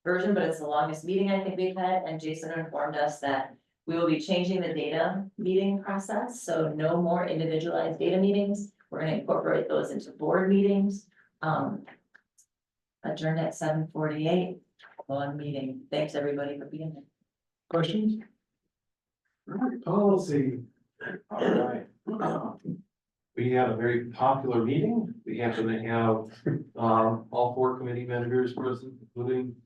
version, but it's the longest meeting I think we've had, and Jason informed us that we will be changing the data meeting process, so no more individualized data meetings. We're gonna incorporate those into board meetings. Adjourned at 7:48, long meeting. Thanks, everybody, for being here. Questions? All right, policy. All right. We had a very popular meeting. We happen to have, all 4 committee members present, including,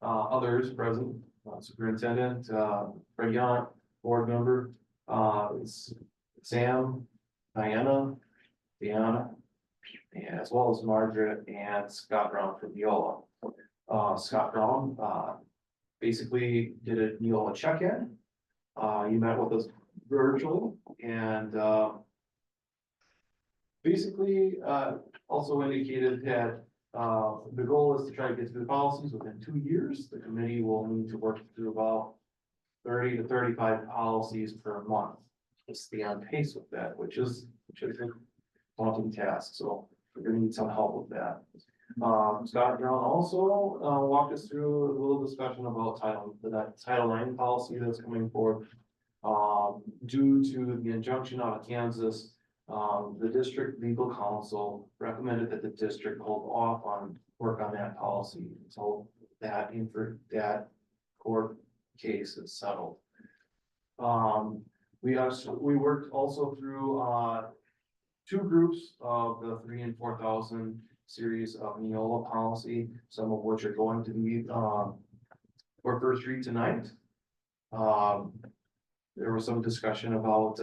others present, superintendent, Fred Yant, board member, Sam, Diana, as well as Margaret and Scott Brown from Neola. Scott Brown, basically did a Neola check-in. He met with us virtually, and, basically, also indicated that, the goal is to try to get through the policies within 2 years. The committee will need to work through about 30 to 35 policies per month. To stay on pace with that, which is a daunting task, so we're gonna need some help with that. Scott Brown also, walked us through a little discussion about Title IX policy that's coming forward. Due to the injunction out of Kansas, the district legal counsel recommended that the district hold off on work on that policy until that court case is settled. We worked also through, 2 groups of the 3,000 and 4,000 series of Neola policy, some of which are going to be, for first read tonight. There was some discussion about,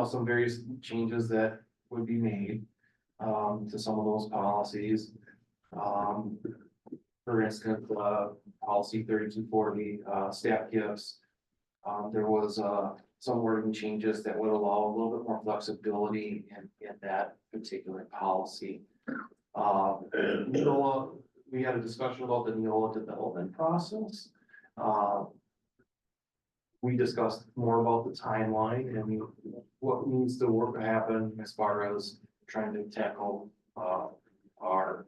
some various changes that would be made, to some of those policies. For instance, policy 3240, staff gifts. There was, some wording changes that would allow a little bit more flexibility in that particular policy. Neola, we had a discussion about the Neola development process. We discussed more about the timeline and what needs to happen as far as trying to tackle, our,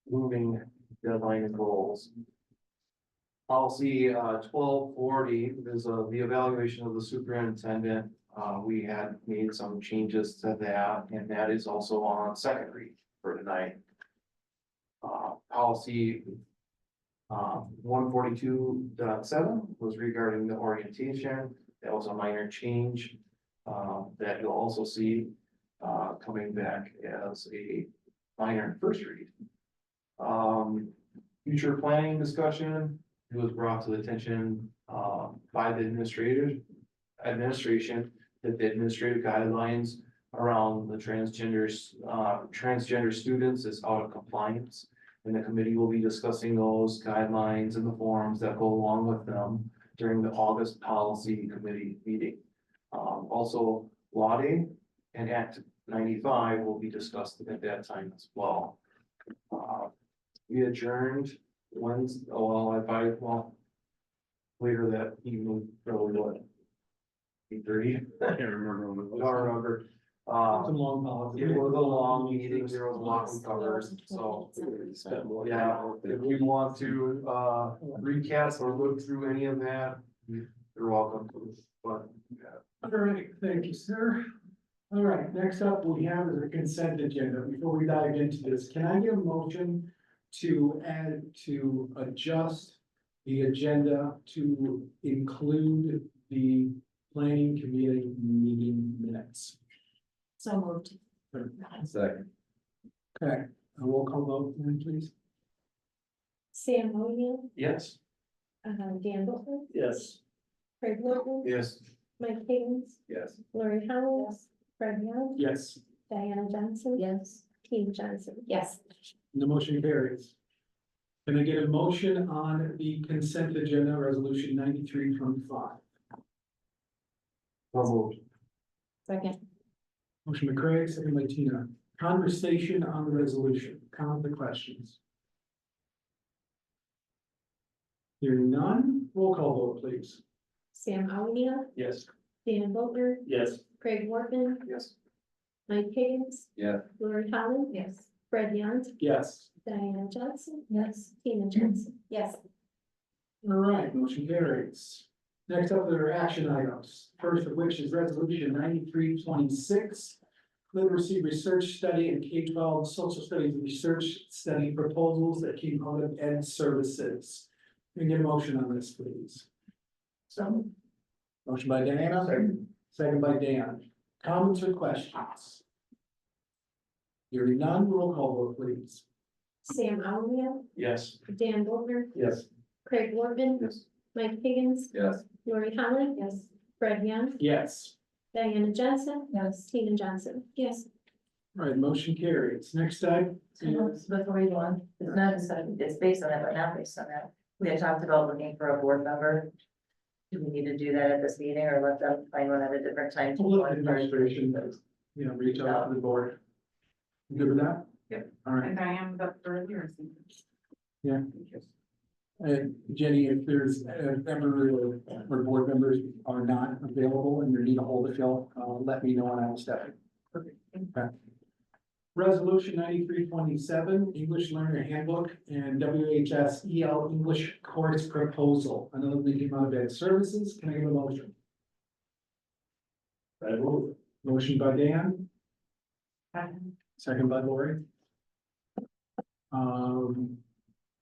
moving deadline and goals. Policy 1240 is the evaluation of the superintendent. We had made some changes to that, and that is also on second read for tonight. Policy 142.7 was regarding the orientation. That was a minor change, that you'll also see, coming back as a minor first read. Future planning discussion, it was brought to the attention, by the administration, that the administrative guidelines around the transgender students is out of compliance. And the committee will be discussing those guidelines and the forms that go along with them during the August policy committee meeting. Also, LADE and Act 95 will be discussed at that time as well. We adjourned Wednesday, later that evening, probably what? 8:30? I can't remember. I don't remember. Some long policy. It was a long meeting, there was a lot we covered, so, yeah, if we want to, recap or look through any of that, you're welcome to, but, yeah. All right, thank you, sir. All right, next up we have is a consent agenda. Before we dive into this, can I get a motion to adjust the agenda to include the planning committee meeting minutes? So moved. Second. Okay, a roll call vote, then, please. Sam O'Neill, Yes. Dan Butler, Yes. Craig Morgan, Yes. Mike Higgins, Yes. Lori Collins, Fred Young, Yes, Diana Johnson. Yes. Tina Johnson. Yes. the motion carries. Can I get a motion on the consent agenda, resolution 9325? Second. Motion by Craig, second by Tina. Conversation on the resolution, comment the questions. Hearing none, roll call vote, please. Sam O'Neill, Yes. Dan Butler, Yes. Craig Morgan, Yes. Mike Higgins, Yeah. Lori Collins. Yes. Fred Young, Yes. Diana Johnson, Yes. Tina Johnson. Yes. All right, motion carries. Next up, there are action items. First of which is resolution 9326. Literacy research study and K-12 social studies research study proposals that came out of Ed Services. Can I get a motion on this, please? So. Motion by Diana, second by Dan. Comments or questions? Hearing none, roll call vote, please. Sam O'Neill, Yes. Dan Butler, Yes. Craig Morgan, Yes. Mike Higgins, Yes. Lori Collins. Yes. Fred Young, Yes. Diana Johnson, Yes. Tina Johnson. Yes. All right, motion carries. Next item is Before you go on, it's not, it's based on that, but not based on that. We had talked about looking for a board member. Do we need to do that at this meeting or let them find one at a different time? administration, reach out to the board. You good with that? Yep. All right. And I am the third year. Yeah. And Jenny, if there's ever or board members are not available and you need a hold of Phil, let me know and I will step in. Okay. Resolution 9327, English Learner Handbook and WHS EL English Course Proposal. Another one came out of Ed Services. Can I get a motion? I move. Motion by Dan. Second by Lori.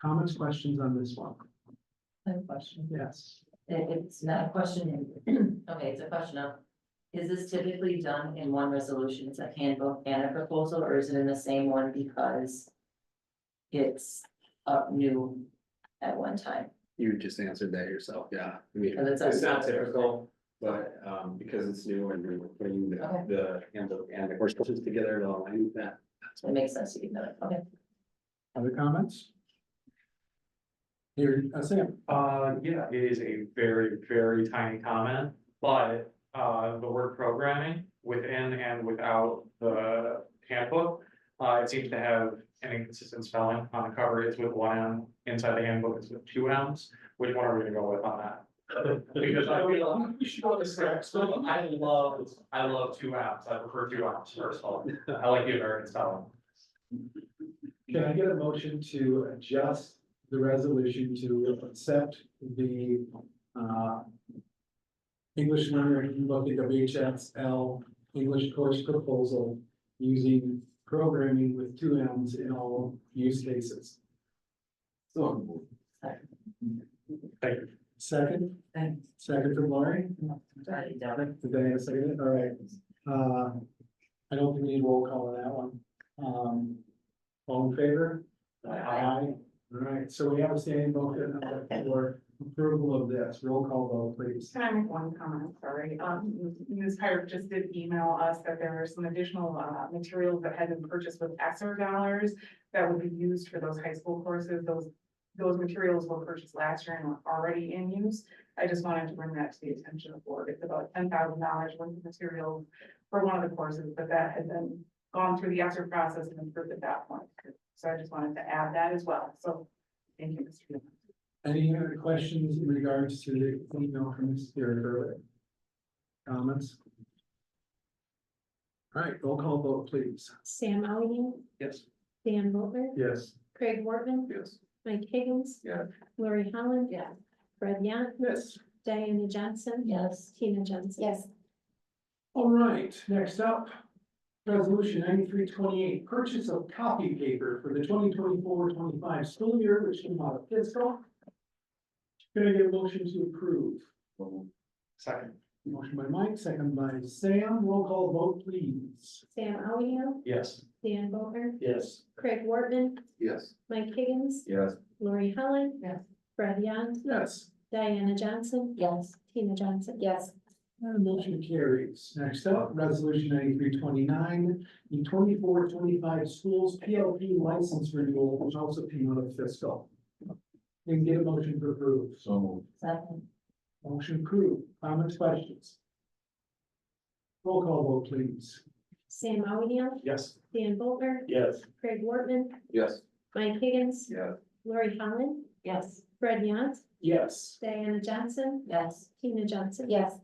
Comments, questions on this one? I have a question. Yes. It's not a question, okay, it's a question of, is this typically done in one resolution? It's a handbook and a proposal, or is it in the same one because it's up new at one time? You just answered that yourself, yeah. I mean, And it's it's not a- typical, but, because it's new and we're putting the handbook and the course courses together to align with that. It makes sense to keep that, okay. Other comments? Here, Sam. Yeah, it is a very, very tiny comment, but, the word programming within and without the handbook. It seems to have an inconsistent spelling on the cover, it's with one M, inside the handbook, it's with two M's. Which one are we gonna go with on that? Because I feel, We should go to scratch. I love two M's, I prefer two M's first of all, I like the American spelling. Can I get a motion to adjust the resolution to accept the, English Learner Handbook and WHSL English Course Proposal using programming with two M's in all use cases? Thank you. Second? Second from Lori? Did Diana second it? All right. I don't think we need roll call on that one. All in favor? Aye. All right, so we have a standing motion for approval of this. Roll call vote, please. Can I make one comment? Sorry. Ms. Pyre just did email us that there are some additional, materials that had been purchased with ESSER dollars that would be used for those high school courses. Those materials were purchased last year and were already in use. I just wanted to bring that to the attention of the board. It's about $10,000 worth of materials for one of the courses, but that had been gone through the ESSER process and approved at that point. So I just wanted to add that as well. So thank you, Mr. Chairman. Any other questions in regards to the email from Mr. Early? Comments? All right, roll call vote, please. Sam Allen, Yes. Dan Mulder, Yes. Craig Wortman. Yes. Mike Higgins. Yeah. Lori Holland. Yeah. Fred Yant. Yes. Diana Johnson. Yes. Tina Johnson. Yes. All right, next up, resolution 9328, purchase of copy paper for the 2024-25 school year, which came out of fiscal. Can I get a motion to approve? Second. Motion by Mike, second by Sam. Roll call vote, please. Sam Allen, Yes. Dan Mulder, Yes. Craig Wortman, Yes. Mike Higgins. Yes. Lori Holland. Yes. Fred Yant. Yes. Diana Johnson. Yes. Tina Johnson. Yes. And motion carries. Next up, resolution 9329, the 24-25 schools PLP license renewal, which also came out of fiscal. We can get a motion to approve. So moved. Second. Motion approved. Comments, questions? Roll call vote, please. Sam Allen, Yes. Dan Mulder, Yes. Craig Wortman, Yes. Mike Higgins. Yes. Lori Holland, Yes. Fred Yant, Yes. Diana Johnson, Yes. Tina Johnson. Yes.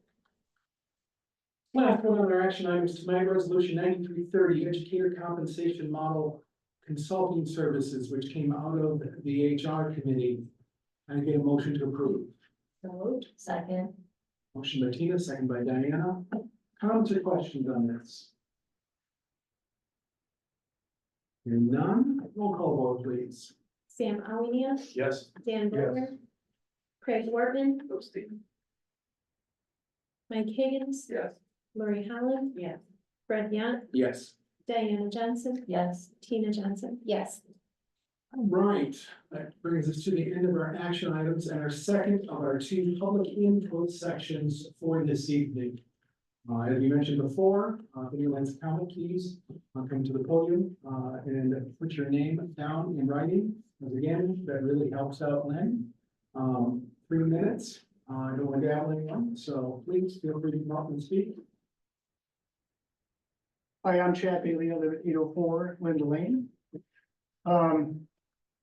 Last one on our action items tonight, resolution 9330, educator compensation model consulting services, which came out of the HR committee. I get a motion to approve. So moved. Second. Motion by Tina, second by Diana. Comments or questions on this? Hearing none, roll call vote, please. Sam Allen, Yes. Dan Mulder, Craig Wortman, Mike Higgins. Yes. Lori Holland. Yes. Fred Yant, Yes. Diana Johnson, Yes. Tina Johnson. Yes. All right, that brings us to the end of our action items and our second of our two public input sections for this evening. As we mentioned before, if anyone has a comment, please come to the podium and put your name down in writing. As again, that really helps out Lynn. 3 minutes. I don't want to gavel anyone, so please feel free to come up and speak. Hi, I'm Chad Bailey. I live at 804 Linda Lane.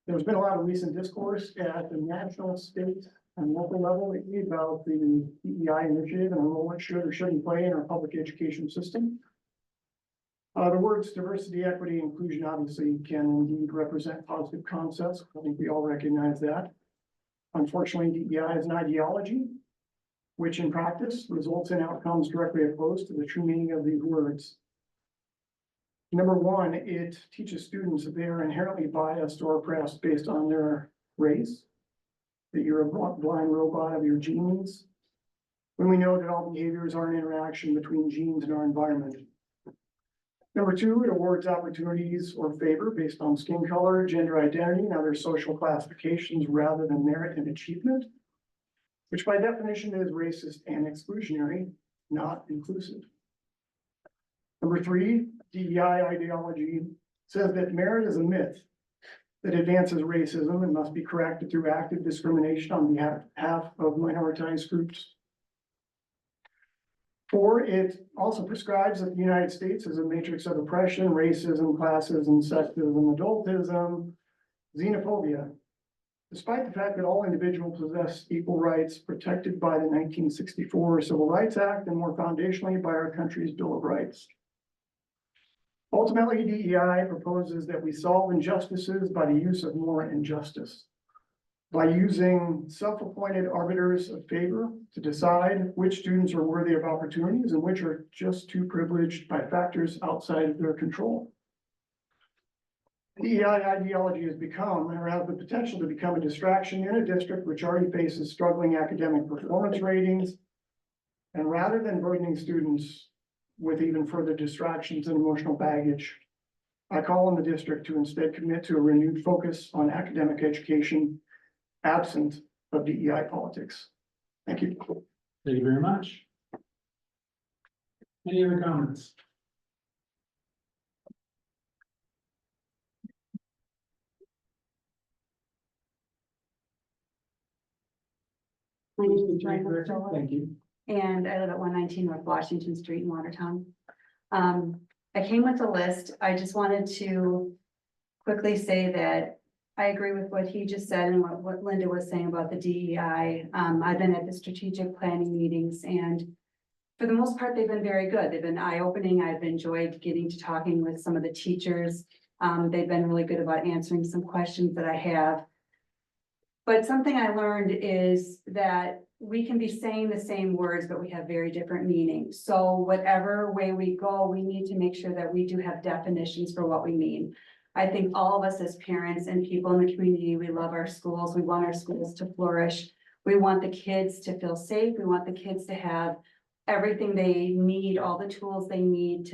There's been a lot of recent discourse at the national, state, and local level lately about the DEI initiative and the role it should or shouldn't play in our public education system. The words diversity, equity, inclusion obviously can indeed represent positive concepts. I think we all recognize that. Unfortunately, DEI is an ideology, which in practice results in outcomes directly opposed to the true meaning of these words. Number one, it teaches students that they are inherently biased or oppressed based on their race, that you're a blind robot of your genes, when we know that all behaviors are an interaction between genes and our environment. Number two, it awards opportunities or favor based on skin color, gender identity, and other social classifications rather than merit and achievement, which by definition is racist and exclusionary, not inclusive. Number three, DEI ideology says that merit is a myth that advances racism and must be corrected through active discrimination on behalf of minoritized groups. Four, it also prescribes that the United States is a matrix of oppression, racism, classism, sexism, adultism, xenophobia, despite the fact that all individuals possess equal rights protected by the 1964 Civil Rights Act and more foundationally by our country's Bill of Rights. Ultimately, DEI proposes that we solve injustices by the use of more injustice, by using self-appointed arbiters of favor to decide which students are worthy of opportunities and which are just too privileged by factors outside of their control. DEI ideology has become, or has the potential to become, a distraction in a district which already faces struggling academic performance ratings. And rather than burdening students with even further distractions and emotional baggage, I call on the district to instead commit to a renewed focus on academic education, absent of DEI politics. Thank you. Thank you very much. Any other comments? My name is Joy Marcella, Thank you. and I live at 119 North Washington Street in Watertown. I came with a list. I just wanted to quickly say that I agree with what he just said and what Linda was saying about the DEI. I've been at the strategic planning meetings, and for the most part, they've been very good. They've been eye-opening. I've enjoyed getting to talking with some of the teachers. They've been really good about answering some questions that I have. But something I learned is that we can be saying the same words, but we have very different meanings. So whatever way we go, we need to make sure that we do have definitions for what we mean. I think all of us as parents and people in the community, we love our schools. We want our schools to flourish. We want the kids to feel safe. We want the kids to have everything they need, all the tools they need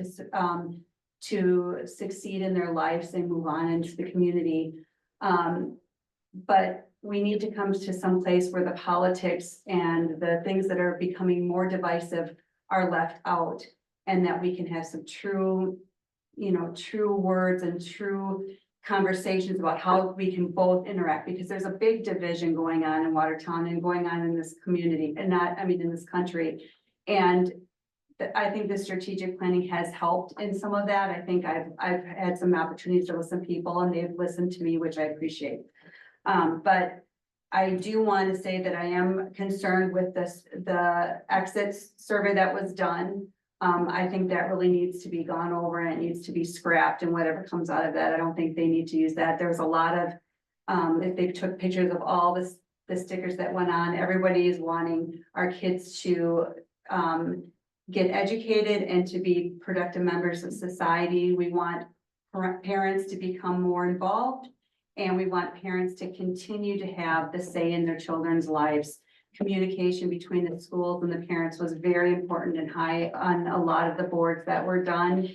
to succeed in their lives and move on into the community. But we need to come to some place where the politics and the things that are becoming more divisive are left out, and that we can have some true, true words and true conversations about how we can both interact, because there's a big division going on in Watertown and going on in this community and in this country. And I think the strategic planning has helped in some of that. I think I've had some opportunities to listen to people and they've listened to me, which I appreciate. But I do want to say that I am concerned with the exits survey that was done. I think that really needs to be gone over and it needs to be scrapped, and whatever comes out of that, I don't think they need to use that. There's a lot of, if they took pictures of all the stickers that went on, everybody is wanting our kids to get educated and to be productive members of society. We want parents to become more involved, and we want parents to continue to have the say in their children's lives. Communication between the schools and the parents was very important and high on a lot of the boards that were done.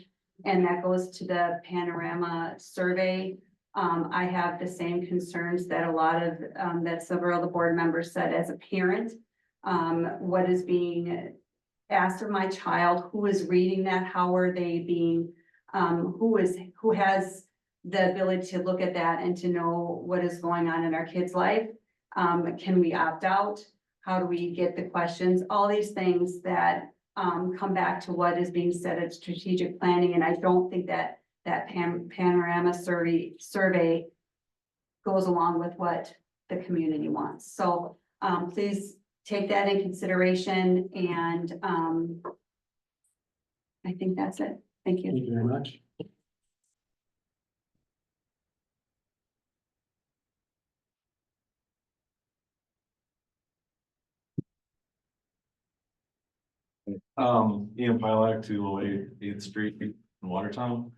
And that goes to the Panorama survey. I have the same concerns that a lot of, that several of the board members said as a parent. What is being asked of my child, who is reading that, how are they being, who has the ability to look at that and to know what is going on in our kid's life? Can we opt out? How do we get the questions? All these things that come back to what is being said at strategic planning. And I don't think that Panorama survey goes along with what the community wants. So please take that in consideration. And I think that's it. Thank you. Thank you very much. Ian Pilak, 208 8th Street in Watertown.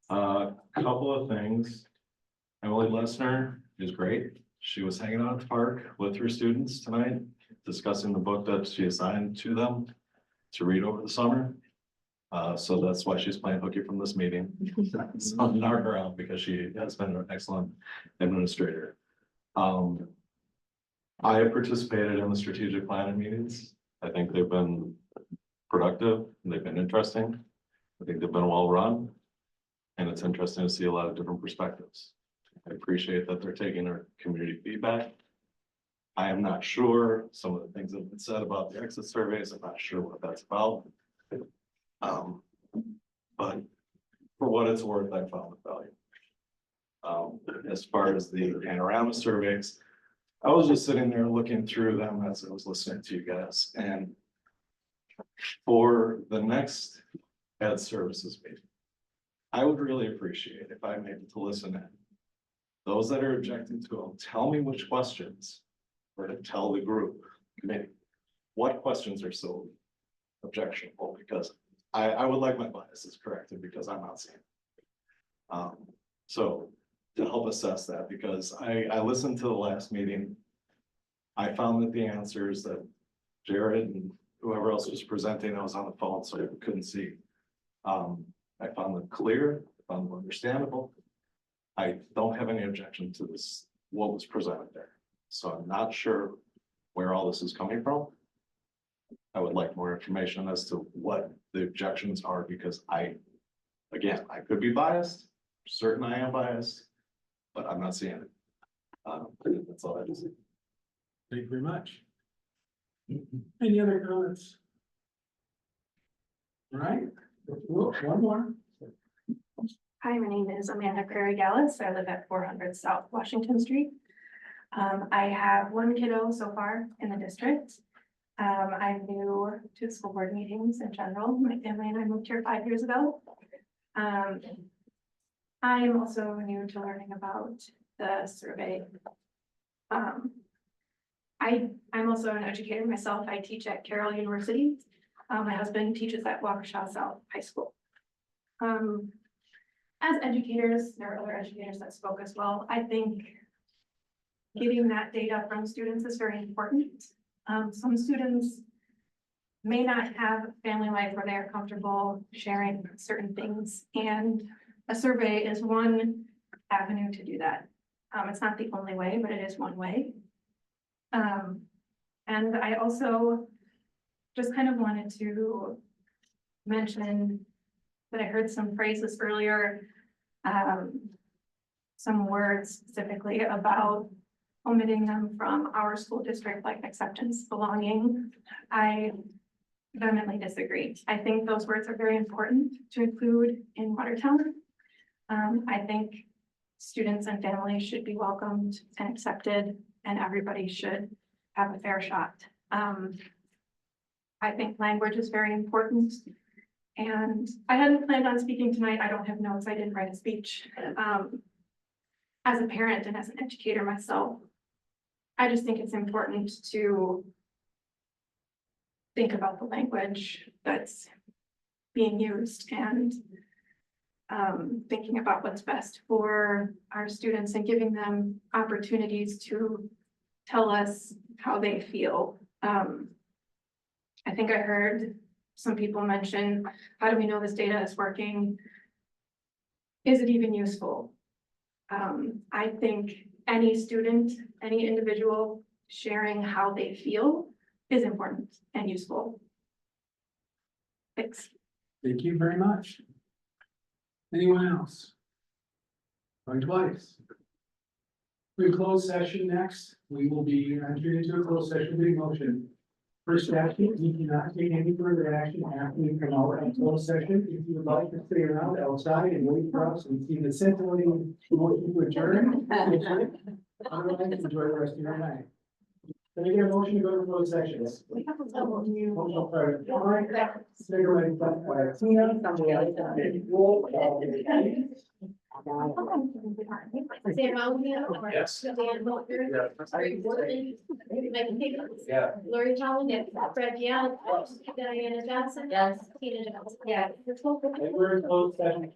Couple of things. Emily Lesnar is great. She was hanging out at the park with her students tonight, discussing the book that she assigned to them to read over the summer. So that's why she's playing hooky from this meeting. So knock her out, because she has been an excellent administrator. I have participated in the strategic planning meetings. I think they've been productive, and they've been interesting. I think they've been well run. And it's interesting to see a lot of different perspectives. I appreciate that they're taking our community feedback. I am not sure some of the things that have been said about the exit surveys. I'm not sure what that's about. But for what it's worth, I found it valuable. As far as the Panorama surveys, I was just sitting there looking through them as I was listening to you guys, and for the next Ed Services meeting, I would really appreciate if I'm able to listen in. Those that are objecting to them, tell me which questions, or to tell the group committee what questions are so objectionable, because I would like my biases corrected, because I'm not seeing it. So to help assess that, because I listened to the last meeting. I found that the answers that Jared and whoever else was presenting, I was on the phone, so I couldn't see. I found them clear, I found them understandable. I don't have any objection to this, what was presented there. So I'm not sure where all this is coming from. I would like more information as to what the objections are, because again, I could be biased, certain I am biased, but I'm not seeing it. That's all I have to say. Thank you very much. Any other comments? All right, one more. Hi, my name is Amanda Prairie Gallus. I live at 400 South Washington Street. I have one kiddo so far in the district. I'm new to school board meetings in general. My family and I moved here 5 years ago. I'm also new to learning about the survey. I'm also an educator myself. I teach at Carroll University. My husband teaches at Waukesha South High School. As educators, there are other educators that spoke as well. I think getting that data from students is very important. Some students may not have a family life where they are comfortable sharing certain things, and a survey is one avenue to do that. It's not the only way, but it is one way. And I also just kind of wanted to mention that I heard some phrases earlier, some words specifically about omitting them from our school district, like acceptance, belonging. I vehemently disagree. I think those words are very important to include in Watertown. I think students and families should be welcomed and accepted, and everybody should have a fair shot. I think language is very important. And I hadn't planned on speaking tonight. I don't have notes. I didn't write a speech. As a parent and as an educator myself, I just think it's important to think about the language that's being used and thinking about what's best for our students and giving them opportunities to tell us how they feel. I think I heard some people mention, how do we know this data is working? Is it even useful? I think any student, any individual sharing how they feel is important and useful. Thanks. Thank you very much. Anyone else? Going twice. We close session next. We will be entering into a closed session with a motion. First action, we cannot take any further action after we come out of closed session. If you would like to stay around outside and wait for us and see the scintillating motion to adjourn. Otherwise, enjoy the rest of your night. Can I get a motion to go to closed session? We have a level new. All right. Cigarette, Tina, somebody else. Roll call. Sam Alvin. Yes. Dan Walker. Greg Worthing. Megan Higgins. Yeah. Lori Collins. Yes. Fred Young. Diana Johnson. Yes. Tina Johnson. Yeah. We're in closed session.